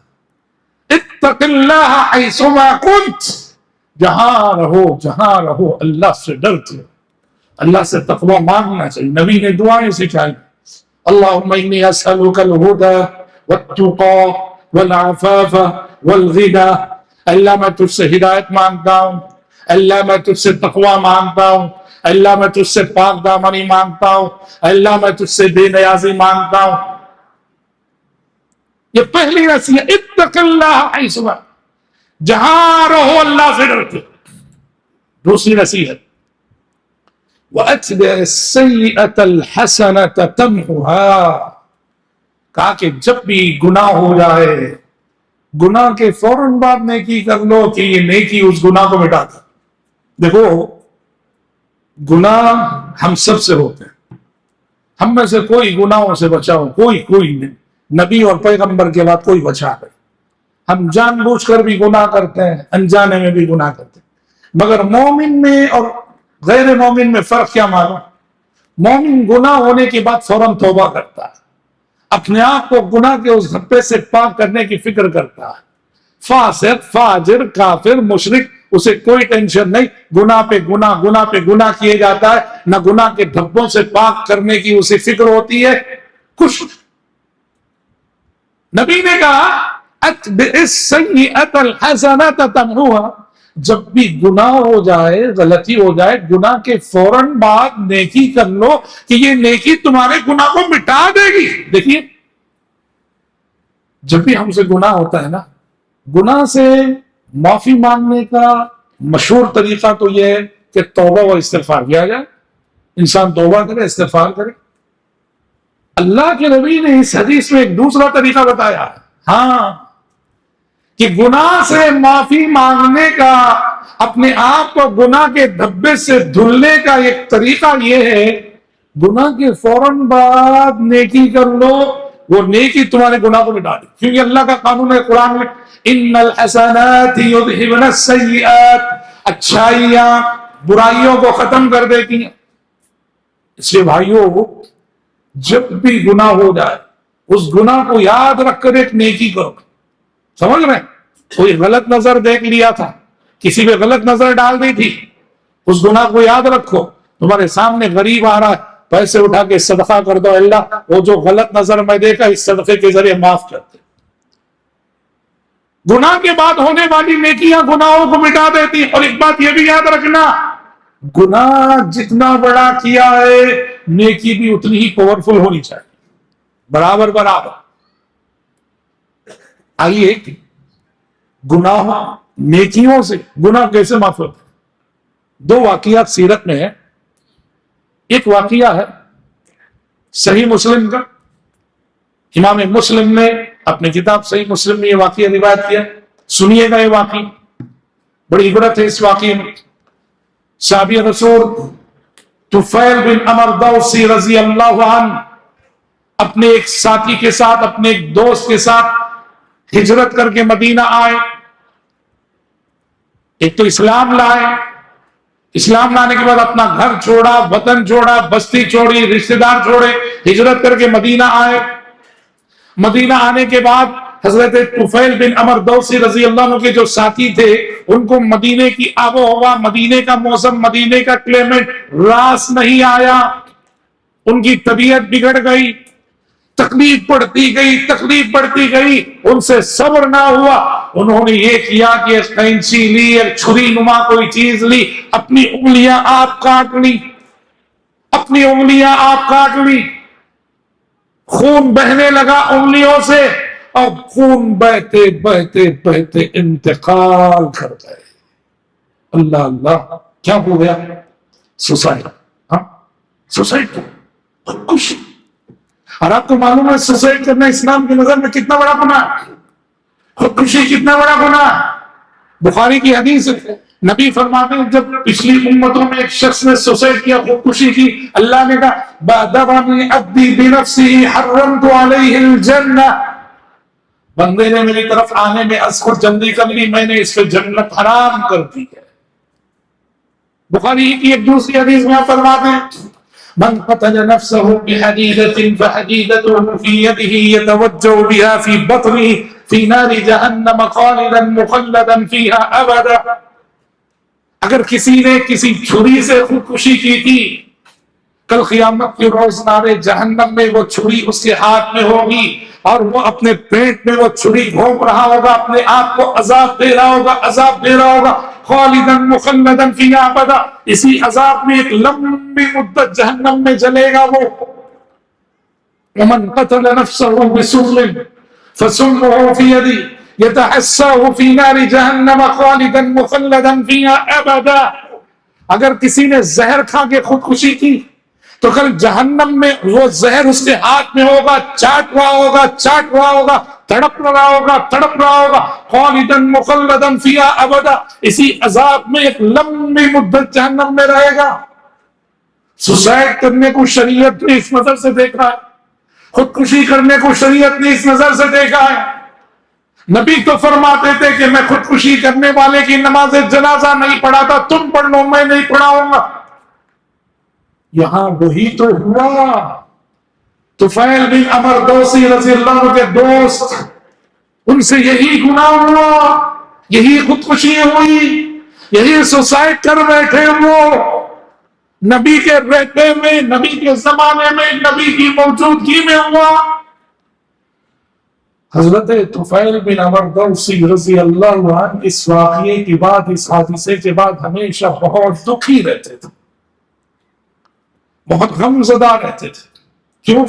Speaker 1: اتق اللہ حیثما کنت، جہاں رہو اللہ سے ڈرتے ہو، اللہ سے تقویٰ مانگنا چاہیے۔ نبی نے دعائیں سکھائی، اللہم انی اسألک الہدی والتقی والعفاف والغنی، اللہ میں تجھ سے ہدایت مانگتا ہوں، اللہ میں تجھ سے تقویٰ مانگتا ہوں، اللہ میں تجھ سے پاک دامنی مانگتا ہوں، اللہ میں تجھ سے بے نیازی مانگتا ہوں۔ یہ پہلی نصیحت، اتق اللہ حیثما، جہاں رہو اللہ سے ڈرتے۔ دوسری نصیحت، وَأَتْبِعِ السَّيِّئَةَ الْحَسَنَةَ تَمْحُهَا، کہا کہ جب بھی گناہ ہو جائے، گناہ کے فوراً بعد نیکی کر لو کہ یہ نیکی اس گناہ کو مٹاتا۔ دیکھو، گناہ ہم سب سے ہوتے ہیں، ہم میں سے کوئی گناہوں سے بچا ہو، کوئی نہیں، نبی اور پیغمبر کے بعد کوئی بچا نہیں۔ ہم جان بوجھ کر بھی گناہ کرتے ہیں، انجانے میں بھی گناہ کرتے ہیں، مگر مومن میں اور غیر مومن میں فرق کیا معلوم؟ مومن گناہ ہونے کے بعد فوراً توبہ کرتا ہے، اپنے آپ کو گناہ کے اس دھبے سے پاک کرنے کی فکر کرتا ہے۔ فاسق، فاجر، کافر، مشرک، اسے کوئی ٹینشن نہیں، گناہ پہ گناہ کیے جاتا ہے، نہ گناہ کے دھبوں سے پاک کرنے کی اسے فکر ہوتی ہے کچھ۔ نبی نے کہا اتبع السیئۃ الحسنۃ تمحوها، جب بھی گناہ ہو جائے، غلطی ہو جائے، گناہ کے فوراً بعد نیکی کر لو کہ یہ نیکی تمہارے گناہ کو مٹا دے گی۔ دیکھیے، جب بھی ہم سے گناہ ہوتا ہے نا، گناہ سے معافی مانگنے کا مشہور طریقہ تو یہ ہے کہ توبہ و استغفار کیا جائے، انسان توبہ کرے، استغفار کرے۔ اللہ کے نبی نے اس حدیث میں ایک دوسرا طریقہ بتایا، ہاں، کہ گناہ سے معافی مانگنے کا، اپنے آپ کو گناہ کے دھبے سے دھلنے کا ایک طریقہ یہ ہے، گناہ کے فوراً بعد نیکی کر لو، وہ نیکی تمہارے گناہ کو مٹا دے، کیونکہ اللہ کا قانون ہے قرآن میں، ان الحسنات یذہبن السیئات، اچھائیاں برائیوں کو ختم کر دیتی ہیں۔ اس لیے بھائیوں، جب بھی گناہ ہو جائے، اس گناہ کو یاد رکھ کر ایک نیکی کرو۔ سمجھ رہے ہیں؟ کوئی غلط نظر دیکھ لیا تھا، کسی پہ غلط نظر ڈال دی تھی، اس گناہ کو یاد رکھو۔ تمہارے سامنے غریب آ رہا ہے، پیسے اٹھا کے صدقہ کر دو، اللہ وہ جو غلط نظر میں دیکھا اس صدقے کے ذریعے معاف کرتے۔ گناہ کے بعد ہونے والی نیکیاں گناہوں کو مٹا دیتی۔ اور ایک بات یہ بھی یاد رکھنا، گناہ جتنا بڑا کیا ہے، نیکی بھی اتنی ہی پاورفل ہونی چاہیے، برابر۔ آئیے، گناہ نیکیوں سے گناہ کیسے معاف ہوتے؟ دو واقعات سیرت میں ہیں۔ ایک واقعہ ہے صحیح مسلم کا، امام مسلم نے اپنی کتاب صحیح مسلم میں یہ واقعہ روایت کیا، سنیے گا۔ یہ واقعہ بڑی عبرت ہے اس واقعے میں۔ صحابی رسول طفیل بن عمر دوسی رضی اللہ عنہ اپنے ایک ساتھی کے ساتھ، اپنے ایک دوست کے ساتھ ہجرت کر کے مدینہ آئے۔ ایک تو اسلام لائے، اسلام لانے کے بعد اپنا گھر چھوڑا، وطن چھوڑا، بستی چھوڑی، رشتہ دار چھوڑے، ہجرت کر کے مدینہ آئے۔ مدینہ آنے کے بعد حضرت طفیل بن عمر دوسی رضی اللہ عنہ کے جو ساتھی تھے، ان کو مدینے کی آب و ہوا، مدینے کا موسم، مدینے کا کلائمیٹ راس نہیں آیا، ان کی طبیعت بگڑ گئی۔ تکلیف بڑھتی گئی، ان سے صبر نہ ہوا، انہوں نے یہ کیا کہ ایک قینچی لی، ایک چھری نما کوئی چیز لی، اپنی انگلیاں آپ کاٹ لی، خون بہنے لگا انگلیوں سے، اور خون بہتے انتقال کر گئے۔ اللہ اللہ، کیا ہو گیا؟ سوسائڈ، خودکشی۔ اور آپ کو معلوم ہے سوسائڈ کرنا اسلام کی نظر میں کتنا بڑا گناہ ہے، خودکشی کتنا بڑا گناہ ہے۔ بخاری کی حدیث ہے، نبی فرماتے ہیں جب پچھلی امتوں میں ایک شخص نے سوسائڈ کیا، خودکشی کی، اللہ نے کہا بادرنی عبدی بنفسہ حرمت علیہ الجنہ، بندے نے میری طرف آنے میں خود جلدی کر لی، میں نے اس پہ جنت حرام کر دی ہے۔ بخاری کی ایک دوسری حدیث میں آپ فرماتے ہیں من قتل نفسه بحديدة فحديدته في يده يتوجه بها في بطنه في نار جهنم خالدا مخلدا فيها ابدا، اگر کسی نے کسی چھری سے خودکشی کی تھی، کل قیامت کے روز نار جہنم میں وہ چھری اس کے ہاتھ میں ہوگی، اور وہ اپنے پیٹ میں وہ چھری گھونپ رہا ہوگا، اپنے آپ کو عذاب دے رہا ہوگا خالداً مخلداً فیہا ابدا، اسی عذاب میں ایک لمبی مدت جہنم میں جلے گا وہ۔ ومن قتل نفسه بسم فسمه في يدي يتحساه في نار جہنم خالداً مخلداً فیہا ابدا، اگر کسی نے زہر کھا کے خودکشی کی تو کل جہنم میں وہ زہر اس کے ہاتھ میں ہوگا، چاٹ رہا ہوگا، تڑپ رہا ہوگا خالداً مخلداً فیہا ابدا، اسی عذاب میں ایک لمبی مدت جہنم میں رہے گا۔ سوسائڈ کرنے کو شریعت نے اس نظر سے دیکھا ہے، خودکشی کرنے کو شریعت نے اس نظر سے دیکھا ہے۔ نبی تو فرماتے تھے کہ میں خودکشی کرنے والے کی نماز جنازہ نہیں پڑھاتا، تم پڑھ لو، میں نہیں پڑھاؤں گا۔ یہاں وہی تو ہوا، طفیل بن عمر دوسی رضی اللہ عنہ کے دوست، ان سے یہی گناہ ہوا، یہی خودکشی ہوئی، یہی سوسائڈ کر بیٹھے وہ، نبی کے رہتے میں، نبی کے زمانے میں، نبی کی موجودگی میں ہوا۔ حضرت طفیل بن عمر دوسی رضی اللہ عنہ اس واقعے کے بعد، اس حادثے کے بعد ہمیشہ بہت دکھی رہتے تھے، بہت غم زدہ رہتے تھے۔ کیوں؟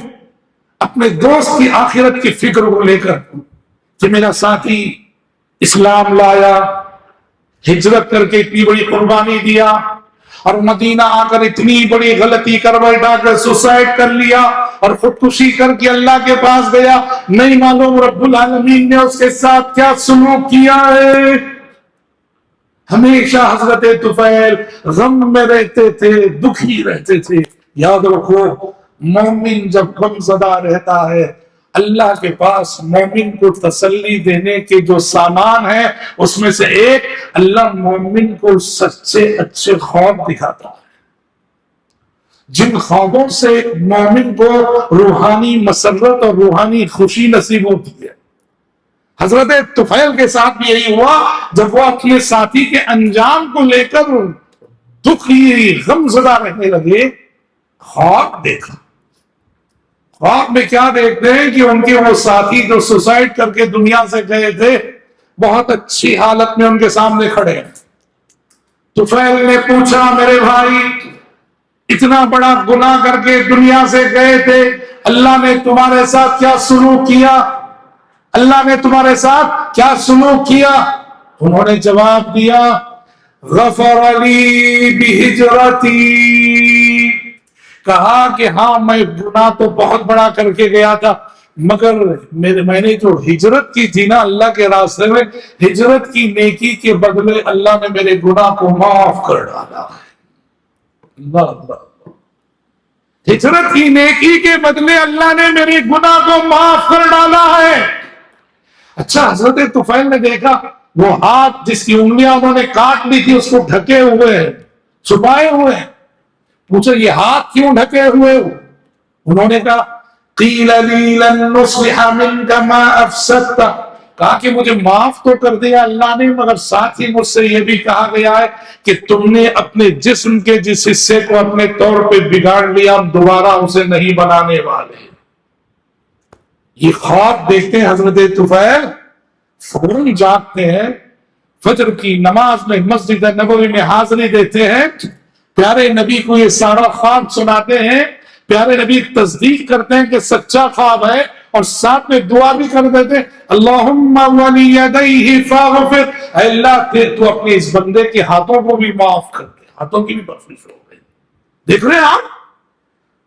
Speaker 1: اپنے دوست کی آخرت کی فکر کو لے کر کہ میرا ساتھی اسلام لایا، ہجرت کر کے اتنی بڑی قربانی دیا، اور مدینہ آ کر اتنی بڑی غلطی کر بیٹھا کر سوسائڈ کر لیا اور خودکشی کر کے اللہ کے پاس گیا، نہیں معلوم رب العالمین نے اس کے ساتھ کیا سلوک کیا ہے۔ ہمیشہ حضرت طفیل غم میں رہتے تھے، دکھی رہتے تھے۔ یاد رکھو، مومن جب غم زدہ رہتا ہے، اللہ کے پاس مومن کو تسلی دینے کے جو سامان ہیں اس میں سے ایک، اللہ مومن کو سچے اچھے خواب دکھاتا ہے، جن خوابوں سے مومن کو روحانی مسرت اور روحانی خوشی نصیب ہوتی ہے۔ حضرت طفیل کے ساتھ بھی یہی ہوا، جب وہ اپنے ساتھی کے انجام کو لے کر دکھی غم زدہ رہنے لگے، خواب دیکھا۔ خواب میں کیا دیکھتے ہیں کہ ان کے وہ ساتھی جو سوسائڈ کر کے دنیا سے گئے تھے، بہت اچھی حالت میں ان کے سامنے کھڑے ہیں۔ طفیل نے پوچھا، میرے بھائی اتنا بڑا گناہ کر کے دنیا سے گئے تھے، اللہ نے تمہارے ساتھ کیا سلوک کیا؟ اللہ نے تمہارے ساتھ کیا سلوک کیا؟ انہوں نے جواب دیا، غفر لی بہجرتی، کہا کہ ہاں میں گناہ تو بہت بڑا کر کے گیا تھا، مگر میں نے جو ہجرت کی تھی نا اللہ کے راستے میں، ہجرت کی نیکی کے بدلے اللہ نے میرے گناہ کو معاف کر ڈالا۔ اللہ اللہ، ہجرت کی نیکی کے بدلے اللہ نے میرے گناہ کو معاف کر ڈالا ہے۔ اچھا، حضرت طفیل نے دیکھا وہ ہاتھ جس کی انگلیاں انہوں نے کاٹ لی تھی اس کو ڈھکے ہوئے ہیں، چھپائے ہوئے ہیں۔ پوچھا یہ ہاتھ کیوں ڈھکے ہوئے ہو؟ انہوں نے کہا قیل لی لن نصلح منک ما افسدت، کہا کہ مجھے معاف تو کر دیا اللہ نے، مگر ساتھ ہی مجھ سے یہ بھی کہا گیا ہے کہ تم نے اپنے جسم کے جس حصے کو اپنے طور پہ بگاڑ لیا، ہم دوبارہ اسے نہیں بنانے والے۔ یہ خواب دیکھتے ہیں حضرت طفیل، فوراً جاگتے ہیں، فجر کی نماز میں مسجد نبوی میں حاضری دیتے ہیں، پیارے نبی کو یہ سارا خواب سناتے ہیں، پیارے نبی تصدیق کرتے ہیں کہ سچا خواب ہے، اور ساتھ میں دعا بھی کر دیتے ہیں، اللہم ولیدیہ فاغفر، اے اللہ تو اپنے اس بندے کے ہاتھوں کو بھی معاف کر دے، ہاتھوں کی بھی بخشش ہو گئی۔ دیکھ رہے ہیں آپ،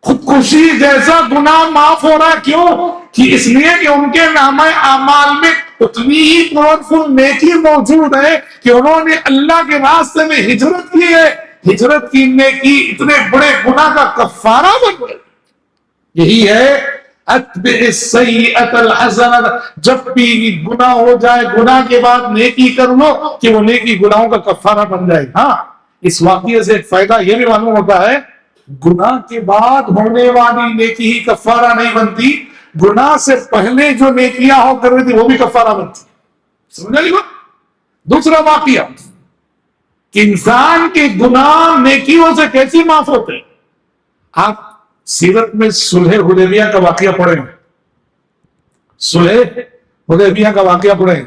Speaker 1: خودکشی جیسا گناہ معاف ہو رہا ہے، کیوں؟ کہ اس لیے کہ ان کے نامہ اعمال میں اتنی ہی پاورفل نیکی موجود ہے کہ انہوں نے اللہ کے راستے میں ہجرت کی ہے، ہجرت کی نیکی اتنے بڑے گناہ کا کفارہ بن گئی۔ یہی ہے اتبع السیئۃ الحسنۃ، جب بھی گناہ ہو جائے گناہ کے بعد نیکی کر لو کہ وہ نیکی گناہوں کا کفارہ بن جائے۔ ہاں، اس واقعے سے ایک فائدہ یہ بھی معلوم ہوتا ہے، گناہ کے بعد ہونے والی نیکی ہی کفارہ نہیں بنتی، گناہ سے پہلے جو نیکیاں ہو کر رہی تھی وہ بھی کفارہ بنتی۔ سمجھا نہیں بات؟ دوسرا واقعہ کہ انسان کے گناہ نیکیوں سے کیسے معاف ہوتے ہیں۔ آپ سیرت میں صلح حدیبیہ کا واقعہ پڑھیں، صلح حدیبیہ کا واقعہ پڑھیں،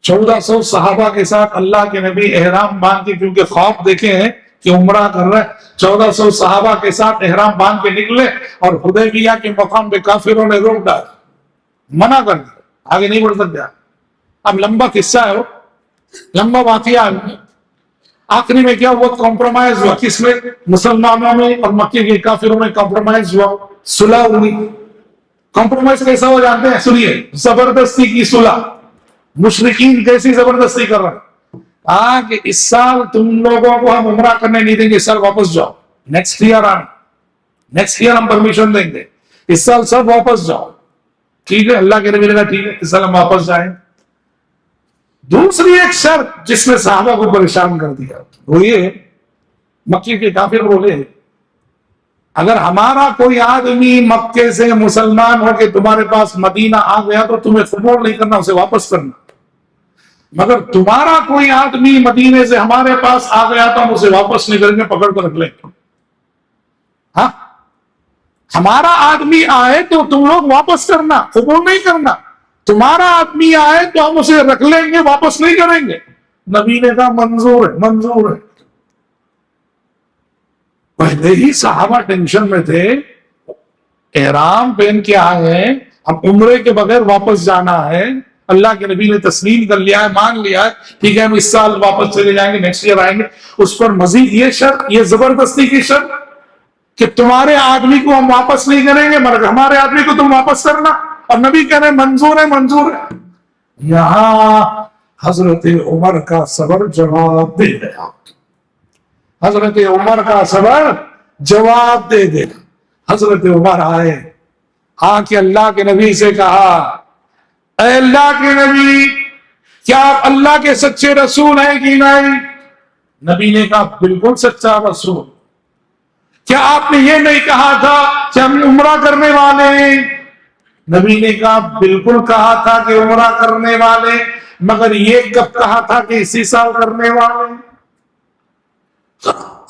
Speaker 1: 1400 صحابہ کے ساتھ اللہ کے نبی احرام باندھ کے، کیونکہ خواب دیکھے ہیں کہ عمرہ کر رہے ہیں، 1400 صحابہ کے ساتھ احرام باندھ کے نکلے، اور حدیبیہ کے مقام پہ کافروں نے روک ڈالا، منع کر دیا، آگے نہیں بڑھ سکتے۔ اب لمبا قصہ ہے، وہ لمبا واقعہ ہے۔ آخری میں کیا ہوا؟ کمپرومائز ہوا، کس میں؟ مسلمانوں میں اور مکے کے کافروں میں کمپرومائز ہوا، صلح ہوئی۔ کمپرومائز کیسا ہو جانتے ہیں؟ سنیے، زبردستی کی صلح۔ مشرکین کیسی زبردستی کر رہا ہے کہ اس سال تم لوگوں کو ہم عمرہ کرنے نہیں دیں گے، اس سال واپس جاؤ، نیکسٹ ایئر آنا، نیکسٹ ایئر ہم پرمیشن دیں گے، اس سال سب واپس جاؤ۔ ٹھیک ہے، اللہ کے نبی نے کہا ٹھیک ہے، اس سال ہم واپس جائیں۔ دوسری ایک شرط جس نے صحابہ کو پریشان کر دیا وہ یہ، مکے کے کافر بولے اگر ہمارا کوئی آدمی مکے سے مسلمان ہو کے تمہارے پاس مدینہ آ گیا تو تمہیں قبول نہیں کرنا، اسے واپس کرنا، مگر تمہارا کوئی آدمی مدینے سے ہمارے پاس آ گیا تو ہم اسے واپس نہیں کریں گے، پکڑ کر رکھ لیں گے۔ ہاں، ہمارا آدمی آئے تو تم لوگ واپس کرنا، قبول نہیں کرنا، تمہارا آدمی آئے تو ہم اسے رکھ لیں گے، واپس نہیں کریں گے۔ نبی نے کہا منظور ہے، منظور ہے۔ پہلے ہی صحابہ ٹینشن میں تھے، احرام پہن کے آئے ہیں، اب عمرے کے بغیر واپس جانا ہے، اللہ کے نبی نے تسلیم کر لیا ہے، مان لیا ہے، ٹھیک ہے ہم اس سال واپس چلے جائیں گے، نیکسٹ ایئر آئیں گے۔ اس پر مزید یہ شرط، یہ زبردستی کی شرط کہ تمہارے آدمی کو ہم واپس نہیں کریں گے، مگر ہمارے آدمی کو تم واپس کرنا، اور نبی کہہ رہے منظور ہے، منظور ہے۔ یہاں حضرت عمر کا صبر جواب دے گیا، حضرت عمر کا صبر جواب دے دے۔ حضرت عمر آئے، آ کے اللہ کے نبی سے کہا، اے اللہ کے نبی، کیا آپ اللہ کے سچے رسول ہیں کہ نہیں؟ نبی نے کہا بالکل سچا رسول۔ کیا آپ نے یہ نہیں کہا تھا کہ ہم عمرہ کرنے والے ہیں؟ نبی نے کہا بالکل کہا تھا کہ عمرہ کرنے والے، مگر یہ کب کہا تھا کہ اسی سال کرنے والے؟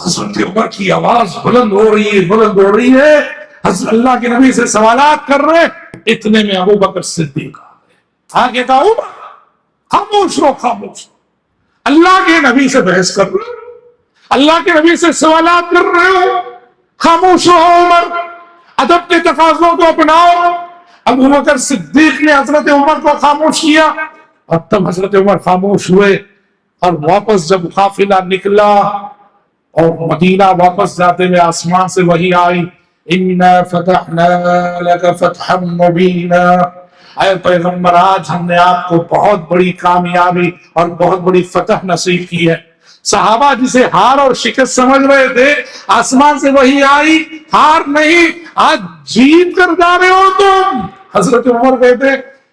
Speaker 1: حضرت عمر کی آواز بلند ہو رہی ہے، بلند ہو رہی ہے، حضرت اللہ کے نبی سے سوالات کر رہے، اتنے میں ابو بکر صدیق آگے کہا عمر خاموش رہو، خاموش، اللہ کے نبی سے بحث کر رہے ہو، اللہ کے نبی سے سوالات کر رہے ہو، خاموش رہو عمر، ادب کے تقاضوں کو اپناؤ۔ ابو بکر صدیق نے حضرت عمر کو خاموش کیا، اور تب حضرت عمر خاموش ہوئے، اور واپس جب قافلہ نکلا اور مدینہ واپس جاتے ہوئے آسمان سے وحی آئی، اِنَّا فَتَحْنَا لَكَ فَتْحًا مُبِينًا، اے پیغمبر آج ہم نے آپ کو بہت بڑی کامیابی اور بہت بڑی فتح نصیب کی ہے۔ صحابہ جسے ہار اور شکست سمجھ رہے تھے، آسمان سے وحی آئی، ہار نہیں، آج جیت کر جا رہے ہو تم۔ حضرت عمر کہتے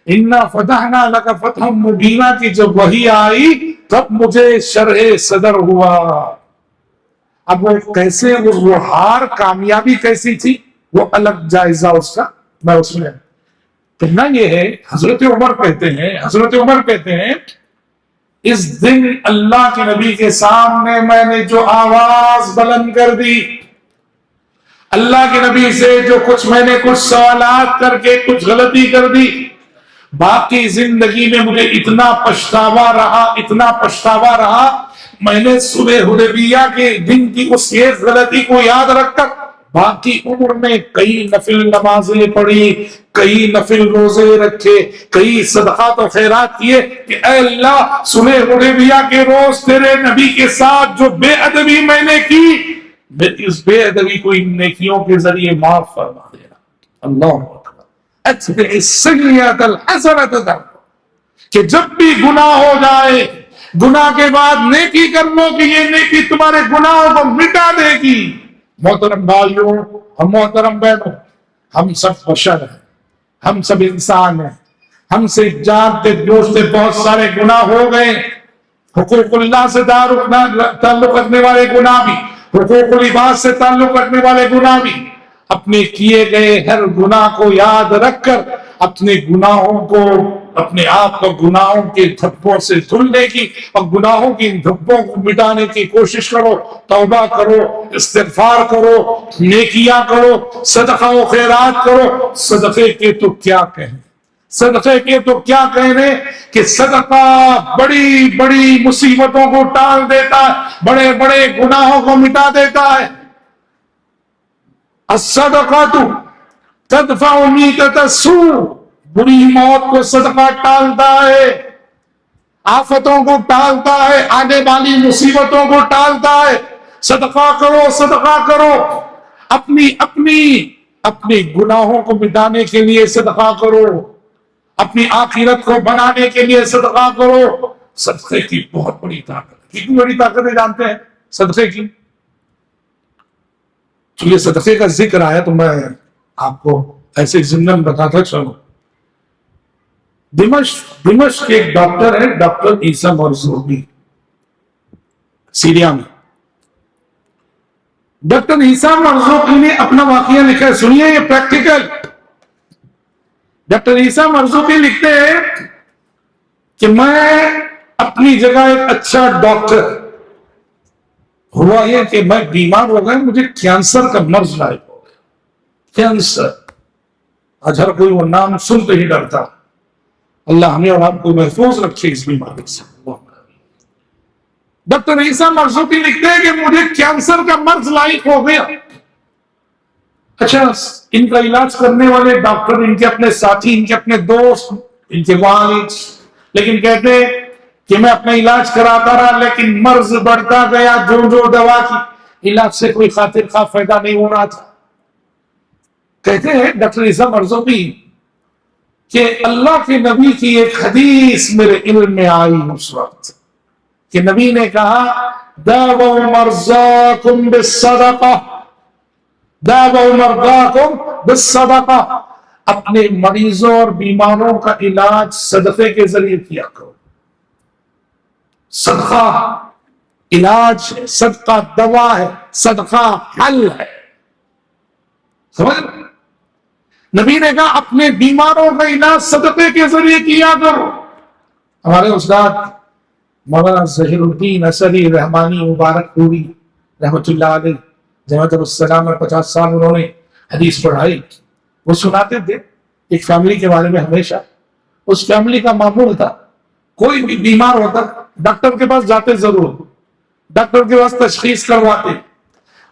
Speaker 1: اِنَّا فَتَحْنَا لَكَ فَتْحًا مُبِينًا کی جب وحی آئی تب مجھے شرح صدر ہوا۔ اب وہ کیسے، وہ ہار کامیابی کیسی تھی وہ الگ جائزہ اس کا، میں اس میں کہنا یہ ہے، حضرت عمر کہتے ہیں اس دن اللہ کے نبی کے سامنے میں نے جو آواز بلند کر دی، اللہ کے نبی سے جو کچھ میں نے کچھ سوالات کر کے کچھ غلطی کر دی، باقی زندگی میں مجھے اتنا پچھتاوا رہا، میں نے صلح حدیبیہ کے دن کی اس ایک غلطی کو یاد رکھ کر باقی عمر میں کئی نفل نمازیں پڑھی، کئی نفل روزے رکھے، کئی صدقات و خیرات کیے کہ اے اللہ صلح حدیبیہ کے روز تیرے نبی کے ساتھ جو بے ادبی میں نے کی، میری اس بے ادبی کو ان نیکیوں کے ذریعے معاف فرما دینا۔ اللہ اکبر۔ اتبع السیئۃ الحسنۃ تمحها، کہ جب بھی گناہ ہو جائے، گناہ کے بعد نیکی کر لو کہ یہ نیکی تمہارے گناہوں کو مٹا دے گی۔ محترم بھائیوں، ہم محترم بہنوں، ہم سب بشر ہیں، ہم سب انسان ہیں، ہم سے جانتے بوجھتے بہت سارے گناہ ہو گئے، حقوق اللہ سے تعلق رکھنے والے گناہ بھی، حقوق العباد سے تعلق رکھنے والے گناہ بھی۔ اپنے کیے گئے ہر گناہ کو یاد رکھ کر اپنے گناہوں کو، اپنے آپ کو گناہوں کے دھبوں سے دھلنے کی اور گناہوں کی ان دھبوں کو مٹانے کی کوشش کرو، توبہ کرو، استغفار کرو، نیکیاں کرو، صدقہ و خیرات کرو۔ صدقے کے تو کیا کہیں، صدقے کے تو کیا کہنے کہ صدقہ بڑی بڑی مصیبتوں کو ٹال دیتا ہے، بڑے بڑے گناہوں کو مٹا دیتا ہے۔ الصدقۃ تدفع میتۃ السوء، بری موت کو صدقہ ٹالتا ہے، آفتوں کو ٹالتا ہے، آنے والی مصیبتوں کو ٹالتا ہے۔ صدقہ کرو، صدقہ کرو، اپنی گناہوں کو مٹانے کے لیے صدقہ کرو، اپنی آخرت کو بنانے کے لیے صدقہ کرو۔ صدقے کی بہت بڑی طاقت ہے۔ کتنی بڑی طاقت ہے جانتے ہیں صدقے کی؟ تو یہ صدقے کا ذکر آیا تو میں آپ کو ایسے ضمن بتاتا چلوں۔ دمشق کے ایک ڈاکٹر ہے، ڈاکٹر عیسیٰ مرزوقی، سیریا میں۔ ڈاکٹر عیسیٰ مرزوقی نے اپنا واقعہ لکھا ہے، سنیے یہ پریکٹیکل۔ ڈاکٹر عیسیٰ مرزوقی لکھتے ہیں کہ میں اپنی جگہ ایک اچھا ڈاکٹر، ہوا یہ کہ میں بیمار ہو گیا، مجھے کینسر کا مرض لاحق ہو گیا۔ کینسر، آج ہر کوئی وہ نام سنتے ہی ڈرتا۔ اللہ ہمیں اور آپ کو محفوظ رکھے اس بیماری سے۔ ڈاکٹر عیسیٰ مرزوقی لکھتے ہیں کہ مجھے کینسر کا مرض لاحق ہو گیا۔ اچھا، ان کا علاج کرنے والے ڈاکٹر، ان کے اپنے ساتھی، ان کے اپنے دوست، ان کے والد، لیکن کہتے ہیں کہ میں اپنا علاج کراتا رہا لیکن مرض بڑھتا گیا، جو دوا کی علاج سے کوئی خاطر خواہ فائدہ نہیں ہو رہا تھا۔ کہتے ہیں ڈاکٹر عیسیٰ مرزوقی کہ اللہ کے نبی کی ایک حدیث میرے علم میں آئی اس وقت کہ نبی نے کہا داووا مرضاکم بالصدقہ، داووا مرضاکم بالصدقہ، اپنے مریضوں اور بیماروں کا علاج صدقے کے ذریعے کیا کرو۔ صدقہ علاج ہے، صدقہ دوا ہے، صدقہ حل ہے۔ سمجھ رہے؟ نبی نے کہا اپنے بیماروں کا علاج صدقے کے ذریعے کیا کرو۔ ہمارے استاد مولانا ظہیر الدین اثری رحمانی مبارک پوری رحمت اللہ علیہ جماعت السلام میں 50 سال انہوں نے حدیث پڑھائی۔ وہ سناتے تھے ایک فیملی کے بارے میں ہمیشہ۔ اس فیملی کا معمول تھا کوئی بھی بیمار ہوتا ڈاکٹر کے پاس جاتے ضرور، ڈاکٹر کے پاس تشخیص کرواتے،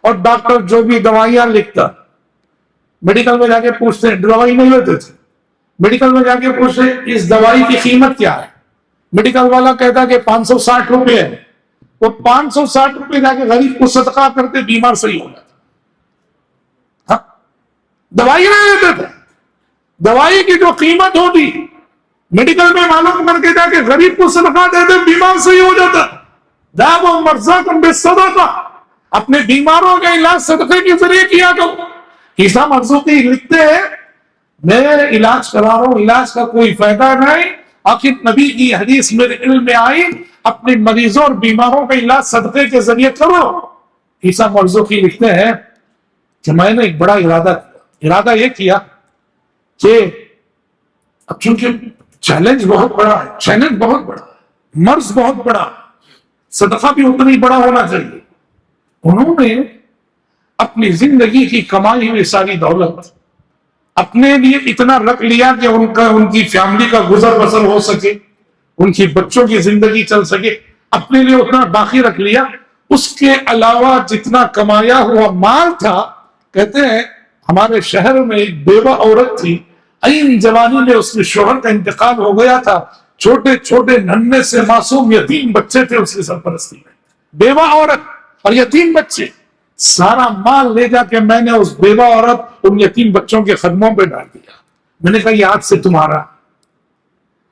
Speaker 1: اور ڈاکٹر جو بھی دوائیاں لکھتا میڈیکل میں جا کے پوچھتے، دوائی نہیں لیتے تھے، میڈیکل میں جا کے پوچھتے اس دوائی کی قیمت کیا ہے، میڈیکل والا کہتا کہ 560 روپے ہے، وہ 560 روپے جا کے غریب کو صدقہ کرتے، بیمار صحیح ہو جاتا۔ ہاں، دوائی نہیں لیتے تھے، دوائی کی جو قیمت ہوتی میڈیکل میں معلوم کر کے جا کے غریب کو صدقہ دیتے، بیمار صحیح ہو جاتا۔ داووا مرضاکم بالصدقہ، اپنے بیماروں کا علاج صدقے کے ذریعے کیا کرو۔ عیسیٰ مرزوقی لکھتے ہیں میں علاج کرا رہا ہوں، علاج کا کوئی فائدہ نہیں، آخر نبی کی حدیث میرے علم میں آئی اپنے مریضوں اور بیماروں کا علاج صدقے کے ذریعے کرو۔ عیسیٰ مرزوقی لکھتے ہیں کہ میں نے ایک بڑا ارادہ یہ کیا کہ اب چونکہ چیلنج بہت بڑا ہے، مرض بہت بڑا، صدقہ بھی اتنی بڑا ہونا چاہیے۔ انہوں نے اپنی زندگی کی کمائی ہوئی ساری دولت اپنے لیے اتنا رکھ لیا کہ ان کی فیملی کا گزر بسر ہو سکے، ان کی بچوں کی زندگی چل سکے، اپنے لیے اتنا باقی رکھ لیا۔ اس کے علاوہ جتنا کمایا ہوا مال تھا، کہتے ہیں ہمارے شہر میں ایک بیوہ عورت تھی، عین جوانی میں اس کے شوہر کا انتقال ہو گیا تھا، چھوٹے چھوٹے ننھے سے معصوم یتیم بچے تھے اس کی سرپرستی میں، بیوہ عورت اور یتیم بچے، سارا مال لے جا کے میں نے اس بیوہ عورت ان یتیم بچوں کے قدموں پہ ڈال دیا۔ میں نے کہا یہ آج سے تمہارا،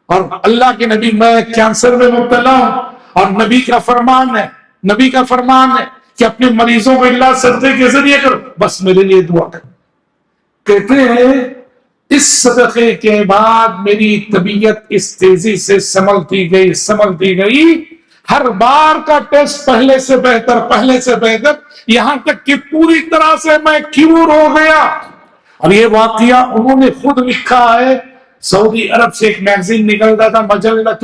Speaker 1: اور اللہ کے نبی میں کینسر میں مبتلا ہوں، اور نبی کا فرمان ہے کہ اپنے مریضوں کو اللہ صدقے کے ذریعے کرو، بس میرے لیے دعا کرو۔ کہتے ہیں اس صدقے کے بعد میری طبیعت اس تیزی سے سنبھلتی گئی، ہر بار کا ٹیسٹ پہلے سے بہتر، یہاں تک کہ پوری طرح سے میں کیور ہو گیا۔ اور یہ واقعہ انہوں نے خود لکھا ہے، سعودی عرب سے ایک میگزین نکلتا تھا مجلۃ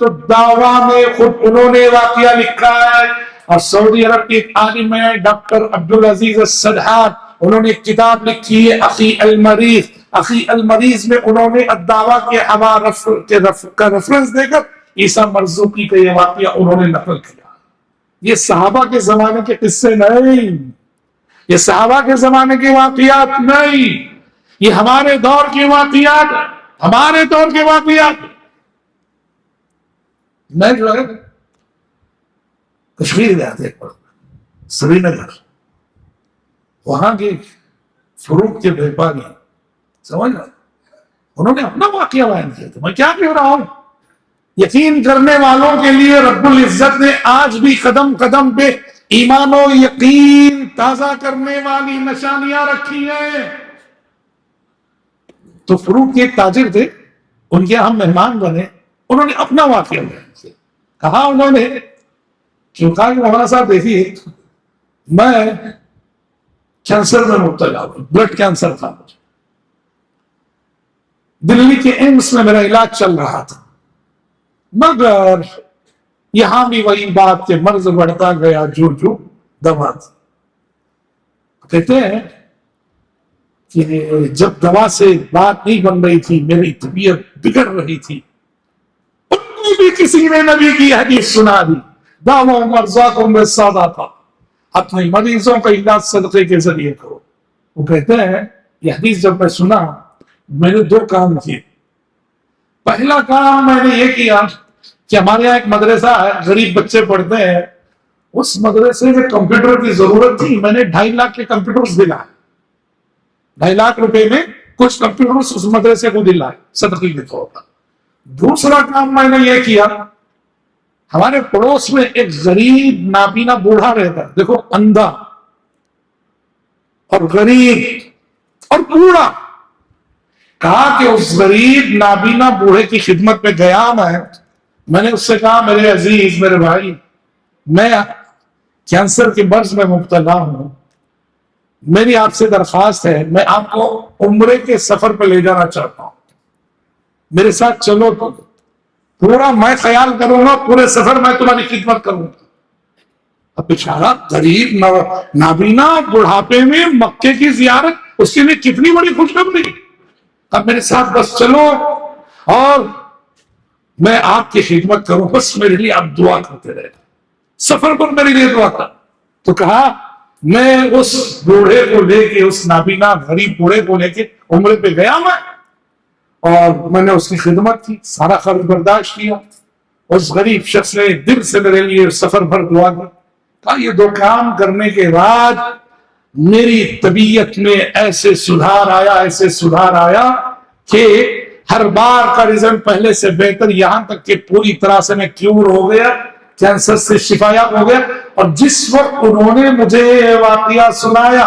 Speaker 1: الدعوہ میں خود انہوں نے واقعہ لکھا ہے، اور سعودی عرب کے ایک عالم ہے ڈاکٹر عبدالعزیز السدحان، انہوں نے ایک کتاب لکھی ہے اخی المریض میں انہوں نے الدعوہ کے کا ریفرنس دے کر عیسیٰ مرزوقی کا یہ واقعہ انہوں نے نقل کیا۔ یہ صحابہ کے زمانے کے قصے نہیں، یہ صحابہ کے زمانے کے واقعات نہیں، یہ ہمارے دور کے واقعات، میں جو ہے کشمیر گیا تھا ایک وقت، سری نگر، وہاں کے فروٹ کے بیپاری سمجھ رہا، انہوں نے اپنا واقعہ بیان کیا تھا۔ میں کیا کہہ رہا ہوں، یقین کرنے والوں کے لیے رب العزت نے آج بھی قدم قدم پہ ایمان و یقین تازہ کرنے والی نشانیاں رکھی ہیں۔ تو فروٹ کے ایک تاجر تھے، ان کے ہم مہمان بنے، انہوں نے اپنا واقعہ بیان کیا۔ کہا انہوں نے کہ مولانا صاحب دیکھیے، میں کینسر میں مبتلا ہوں، بلڈ کینسر تھا مجھے، دلی کے ایمس میں میرا علاج چل رہا تھا، مگر یہاں بھی وہی بات کہ مرض بڑھتا گیا جو دوا تھی۔ کہتے ہیں کہ جب دوا سے بات نہیں بن رہی تھی، میری طبیعت بگڑ رہی تھی، ان کو بھی کسی نے نبی کی حدیث سنا دی، دعوا مرضاکم بالصدقہ، اپنے مریضوں کا علاج صدقے کے ذریعے کرو۔ وہ کہتے ہیں یہ حدیث جب میں سنا، میں نے دو کام کیے۔ پہلا کام میں نے یہ کیا کہ ہمارے یہاں ایک مدرسہ ہے، غریب بچے پڑھتے ہیں، اس مدرسے میں کمپیوٹر کی ضرورت تھی، میں نے 2.5 لاکھ کے کمپیوٹرز دلائے، 2.5 لاکھ روپے میں کچھ کمپیوٹرز اس مدرسے کو دلائے صدقے کے طور پر۔ دوسرا کام میں نے یہ کیا، ہمارے پڑوس میں ایک غریب نابینا بوڑھا رہتا ہے، دیکھو اندھا اور غریب اور بوڑھا، کہا کہ اس غریب نابینا بوڑھے کی خدمت میں گیا میں نے اس سے کہا میرے عزیز، میرے بھائی، میں کینسر کے مرض میں مبتلا ہوں، میری آپ سے درخواست ہے، میں آپ کو عمرے کے سفر پہ لے جانا چاہتا ہوں، میرے ساتھ چلو، تو پورا میں خیال کروں گا، پورے سفر میں تمہاری خدمت کروں گا۔ اب بیچارہ غریب نابینا بڑھاپے میں مکے کی زیارت، اس کے لیے کتنی بڑی خوشخبری، اب میرے ساتھ بس چلو اور میں آپ کی خدمت کروں، بس میرے لیے آپ دعا کرتے رہے، سفر پر میرے لیے دعا کر۔ تو کہا میں اس بوڑھے کو لے کے، اس نابینا غریب بوڑھے کو لے کے عمرے پہ گیا اور میں نے اس کی خدمت کی، سارا خرچ برداشت کیا، اس غریب شخص نے دل سے میرے لیے سفر بھر دعا کی۔ کہا یہ دو کام کرنے کے بعد میری طبیعت میں ایسے سدھار آیا کہ ہر بار کا رزلٹ پہلے سے بہتر، یہاں تک کہ پوری طرح سے میں کیور ہو گیا، کینسر سے شفایاب ہو گیا۔ اور جس وقت انہوں نے مجھے یہ واقعہ سنایا،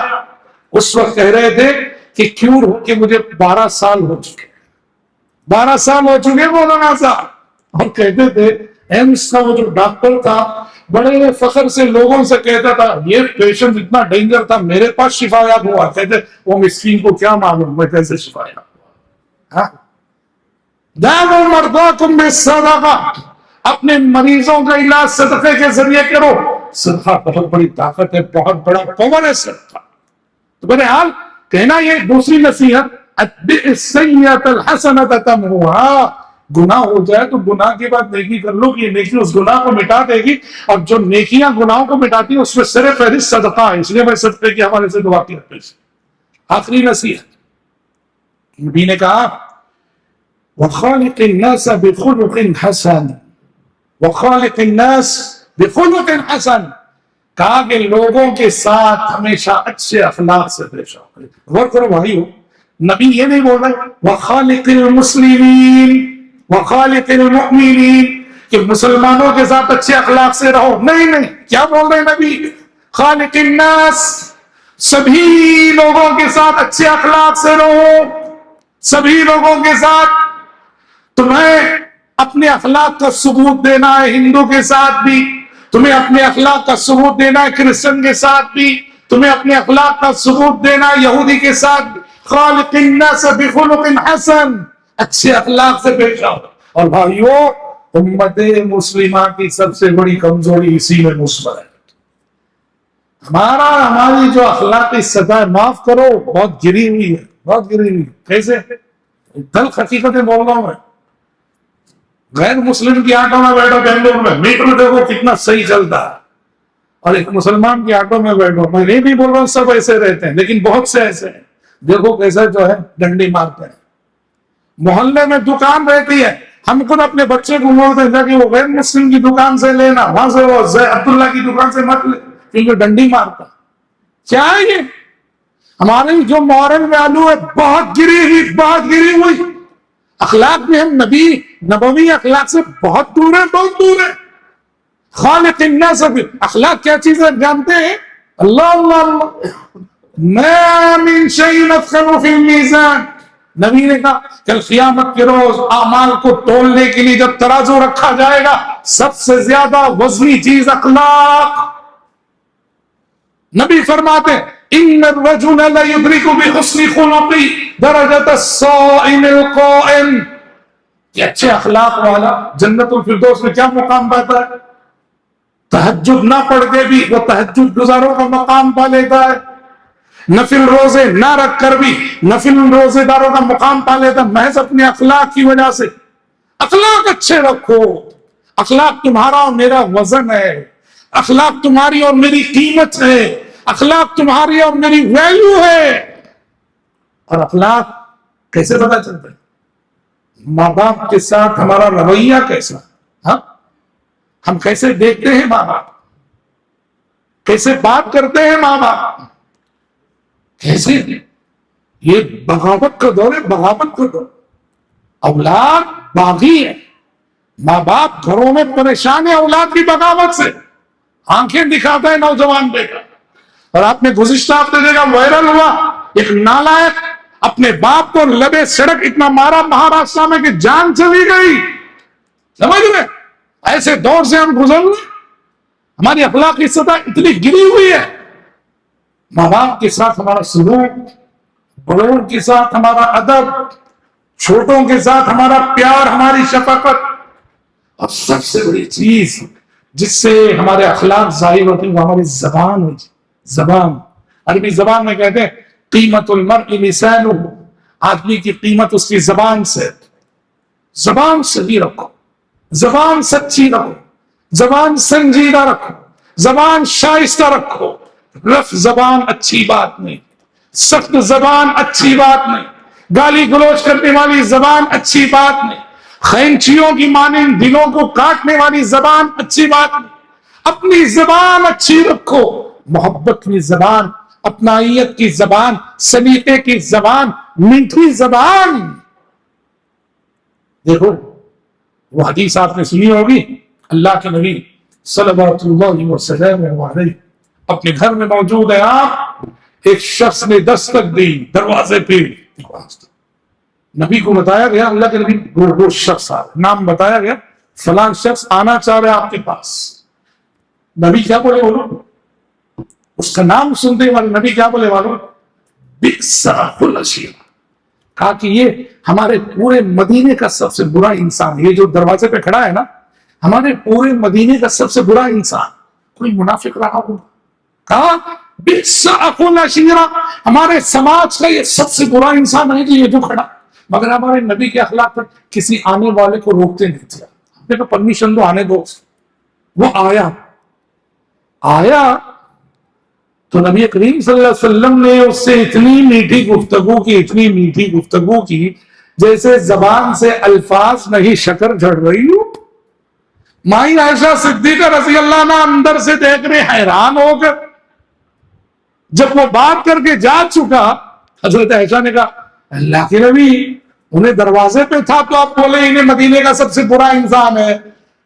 Speaker 1: اس وقت کہہ رہے تھے کہ کیور ہو کے مجھے 12 سال ہو چکے، 12 سال ہو چکے مولانا صاحب۔ اور کہتے تھے ایمس کا وہ جو ڈاکٹر تھا، بڑے فخر سے لوگوں سے کہتا تھا یہ پیشنٹ اتنا ڈینجر تھا، میرے پاس شفایاب ہوا۔ کہتے وہ مسکین کو کیا معلوم میں کیسے شفایاب ہوا۔ دعوا مرضاکم بالصدقہ، اپنے مریضوں کا علاج صدقے کے ذریعے کرو۔ صدقہ بہت بڑی طاقت ہے، بہت بڑا پاور ہے صدقہ. تو بہرحال کہنا یہ دوسری نصیحت، اتبع السیئۃ الحسنۃ تمحوھا، گناہ ہو جائے تو گناہ کے بعد نیکی کر لو کہ یہ نیکی اس گناہ کو مٹا دے گی، اور جو نیکیاں گناہوں کو مٹاتی ہیں اس میں سر فہرست صدقہ ہے، اس لیے میں صدقے کے حوالے سے دعا کیا. آخری نصیحت نبی نے کہا وَخَالِقِ النَّاسَ بِخُلُقٍ حَسَنٍ، وَخَالِقِ النَّاسَ بِخُلُقٍ حَسَنٍ، کہا کہ لوگوں کے ساتھ ہمیشہ اچھے اخلاق سے پیش آؤ. غور کرو بھائیو، نبی یہ نہیں بول رہے وَخَالِقِ الْمُسْلِمِينَ وَخَالِقِ الْمُؤْمِنِينَ کہ مسلمانوں کے ساتھ اچھے اخلاق سے رہو. نہیں، کیا بول رہے ہیں نبی؟ خالق الناس، سبھی لوگوں کے ساتھ اچھے اخلاق سے رہو. سبھی لوگوں کے ساتھ تمہیں اپنے اخلاق کا ثبوت دینا ہے، ہندو کے ساتھ بھی تمہیں اپنے اخلاق کا ثبوت دینا ہے، کرسچن کے ساتھ بھی تمہیں اپنے اخلاق کا ثبوت دینا ہے، یہودی کے ساتھ بھی. خالق الناس بخلق حسن، اچھے اخلاق سے پیش آؤ. اور بھائیو، امت مسلمہ کی سب سے بڑی کمزوری اسی میں مثبت ہے. ہماری جو اخلاقی سطح، معاف کرو، بہت گری ہوئی ہے، بہت گری ہوئی. کیسے؟ تلخ حقیقتیں بول رہا ہوں میں. غیر مسلم کی آٹو میں بیٹھو بنگلور میں، میٹرو دیکھو کتنا صحیح چلتا ہے، اور ایک مسلمان کی آٹو میں بیٹھو، میں یہ نہیں بول رہا ہوں سب ایسے رہتے ہیں، لیکن بہت سے ایسے ہیں، دیکھو کیسے جو ہے ڈنڈی مارتے ہیں. محلے میں دکان رہتی ہے، ہم خود اپنے بچے کو بولتے ہیں کہ وہ غیر مسلم کی دکان سے لینا، وہاں سے وہ عبداللہ کی دکان سے مت لے کیونکہ ڈنڈی مارتا. کیا ہے یہ؟ ہماری جو مورل ویلیو ہے بہت گری ہوئی. اخلاق میں ہم نبوی اخلاق سے بہت دور ہے. خالق الناس، اخلاق کیا چیز ہے جانتے ہیں؟ اللہ ما من شیء اثقل فی المیزان. نبی نے کہا کل قیامت کے روز اعمال کو تولنے کے لیے جب ترازو رکھا جائے گا، سب سے زیادہ وزنی چیز اخلاق. نبی فرماتے ان الرجل لا يدرك بحسن خلقه درجة الصائم القائم، کہ اچھے اخلاق والا جنت الفردوس میں کیا مقام پاتا ہے؟ تہجد نہ پڑھ کے بھی وہ تہجد گزاروں کا مقام پا لیتا ہے. نفل روزے نہ رکھ کر بھی نفل روزے داروں کا مقام پا لیتا ہے، محض اپنے اخلاق کی وجہ سے. اخلاق اچھے رکھو. اخلاق تمہارا اور میرا وزن ہے، اخلاق تمہاری اور میری قیمت ہے، اخلاق تمہاری اور میری ویلیو ہے. اور اخلاق کیسے پتا چلتا ہے؟ ماں باپ کے ساتھ ہمارا رویہ کیسا، ہم کیسے دیکھتے ہیں ماں باپ، کیسے بات کرتے ہیں ماں باپ، کیسے. یہ بغاوت کا دور ہے، بغاوت کا دور. اولاد باغی ہے، ماں باپ گھروں میں پریشان ہے اولاد کی بغاوت سے. آنکھیں دکھاتا ہے نوجوان بیٹا. اور آپ نے گزشتہ ہفتے دیکھا وائرل ہوا، ایک نالائق اپنے باپ کو لبے سڑک اتنا مارا مہاراشٹر میں کہ جان چلی گئی. سمجھ رہے؟ ایسے دور سے ہم گزر رہے. ہماری اخلاقی سطح اتنی گری ہوئی ہے. ماں باپ کے ساتھ ہمارا سلوک، بڑوں کے ساتھ ہمارا ادب، چھوٹوں کے ساتھ ہمارا پیار، ہماری شفقت، اور سب سے بڑی چیز جس سے ہمارے اخلاق ظاہر ہوتے ہیں وہ ہماری زبان ہے. زبان، عربی زبان میں کہتے ہیں قیمت المرء لسانہ، آدمی کی قیمت اس کی زبان سے. زبان صحیح رکھو، زبان سچی رکھو، زبان سنجیدہ رکھو، زبان شائستہ رکھو. رف زبان اچھی بات نہیں، سخت زبان اچھی بات نہیں، گالی گلوچ کرنے والی زبان اچھی بات نہیں، خینچیوں کی مانند دلوں کو کاٹنے والی زبان اچھی بات نہیں. اپنی زبان اچھی رکھو، محبت کی زبان، اپنائیت کی زبان، سلیقے کی زبان، میٹھی زبان. دیکھو وہ حدیث آپ نے سنی ہوگی، اللہ کے نبی صلوات اللہ وسلم علیہ اپنے گھر میں موجود ہے. آپ ایک شخص نے دستک دی دروازے پہ، نبی کو بتایا گیا، اللہ کے نبی وہ شخص آ نام بتایا گیا، فلان شخص آنا چاہ رہے آپ کے پاس. نبی کیا بولے بولو؟ اس کا نام سنتے والے نبی کیا بولے والو؟ بئس اخو العشیرہ. کہا کہ یہ ہمارے پورے مدینے کا سب سے برا انسان، یہ جو دروازے پہ کھڑا ہے نا، ہمارے پورے مدینے کا سب سے برا انسان. کوئی منافق رہا ہوگا. کہا بئس اخو العشیرہ، ہمارے سماج کا یہ سب سے برا انسان ہے کہ یہ جو کھڑا. مگر ہمارے نبی کے اخلاق پر کسی آنے والے کو روکتے نہیں تھے. ہم نے پرمیشن دو آنے دو. وہ آیا تو نبی کریم صلی اللہ علیہ وسلم نے اس سے اتنی میٹھی گفتگو کی جیسے زبان سے الفاظ نہیں شکر جھڑ رہی ہو. مائی عائشہ صدیقہ رضی اللہ عنہ اندر سے دیکھ رہے حیران ہو کر. جب وہ بات کر کے جا چکا، حضرت عائشہ نے کہا اللہ کے نبی انہیں دروازے پہ تھا تو آپ بولے انہیں مدینے کا سب سے برا انسان ہے،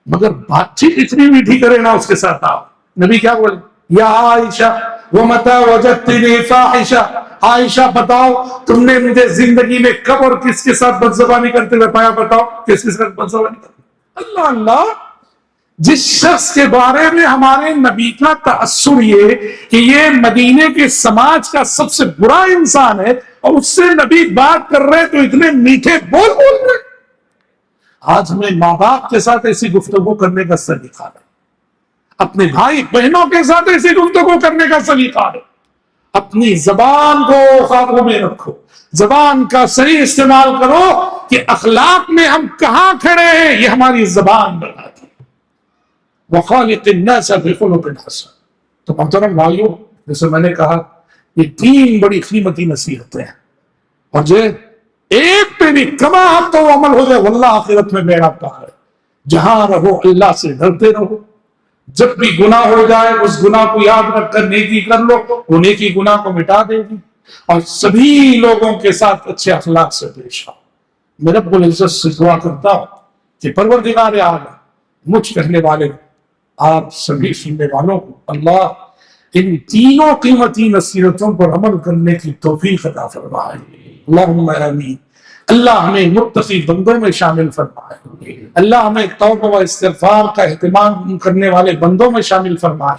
Speaker 1: مگر بات چیت اتنی میٹھی کرے نا اس کے ساتھ. آپ نبی کیا بولے؟ یا عائشہ ومتى وجدتنی فاحشہ، عائشہ بتاؤ تم نے مجھے زندگی میں کب اور کس کے ساتھ بدزبانی کرتے ہوئے پایا؟ بتاؤ کس کے ساتھ بدزبانی کرتے؟ اللہ اللہ، جس شخص کے بارے میں ہمارے نبی کا تأثر یہ کہ یہ مدینے کے سماج کا سب سے برا انسان ہے اور اس سے نبی بات کر رہے تو اتنے میٹھے بول رہے. آج ہمیں ماں باپ کے ساتھ ایسی گفتگو کرنے کا سلیقہ ہے، اپنے بھائی بہنوں کے ساتھ ایسی گفتگو کرنے کا سلیقہ ہے. اپنی زبان کو قابو میں رکھو، زبان کا صحیح استعمال کرو کہ اخلاق میں ہم کہاں کھڑے ہیں یہ ہماری زبان بتاتی ہے. وَخَالِقِ النَّاسَ بِخُلُقٍ حَسَنٍ. تو محترم بھائیو، جیسے میں نے کہا یہ 3 بڑی قیمتی نصیحتیں ہیں، اور جو ایک پہ بھی کما تو عمل ہو جائے واللہ آخرت میں بیڑا پار ہے. جہاں رہو اللہ سے ڈرتے رہو. جب بھی گناہ ہو جائے اس گناہ کو یاد رکھ کر نیکی کر لو، وہ نیکی گناہ کو مٹا دے گی. اور سبھی لوگوں کے ساتھ اچھے اخلاق سے پیش آؤ. میں رب العزت سے دعا کرتا ہوں کہ پروردگار عالم مجھ کہنے والے آپ سبھی سننے والوں کو اللہ ان تینوں قیمتی نصیحتوں پر عمل کرنے کی توفیق عطا فرمائے. اللہم آمین. اللہ ہمیں متقی بندوں میں شامل فرمائے. اللہ ہمیں توبہ و استغفار کا اہتمام کرنے والے بندوں میں شامل فرمائے.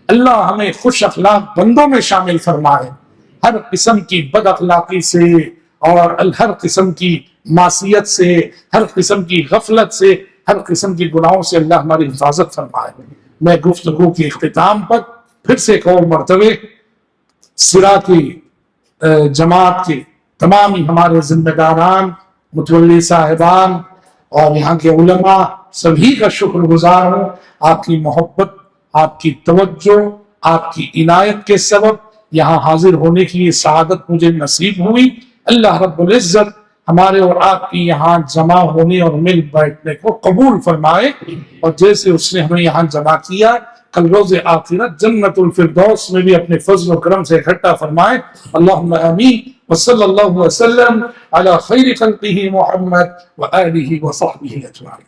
Speaker 1: اللہ ہمیں خوش اخلاق بندوں میں شامل فرمائے. ہر قسم کی بد اخلاقی سے اور ہر قسم کی معصیت سے، ہر قسم کی غفلت سے، ہر قسم کی گناہوں سے اللہ ہماری حفاظت فرمائے. میں گفتگو کی اختتام پر پھر سے ایک اور مرتبہ سرا کی جماعت کے تمام ہمارے ذمہ داران، متولی صاحبان اور یہاں کے علماء سبھی کا شکر گزار ہوں. آپ کی محبت، آپ کی توجہ، آپ کی عنایت کے سبب یہاں حاضر ہونے کی یہ سعادت مجھے نصیب ہوئی. اللہ رب العزت ہمارے اور آپ کی یہاں جمع ہونے اور مل بیٹھنے کو قبول فرمائے، اور جیسے اس نے ہمیں یہاں جمع کیا کل روز آخرت جنت الفردوس میں بھی اپنے فضل و کرم سے اکٹھا فرمائے. اللہم آمین. وصلی اللہ وسلم علی خیر خلقہ محمد وآلہ وصحبہ اجمعین.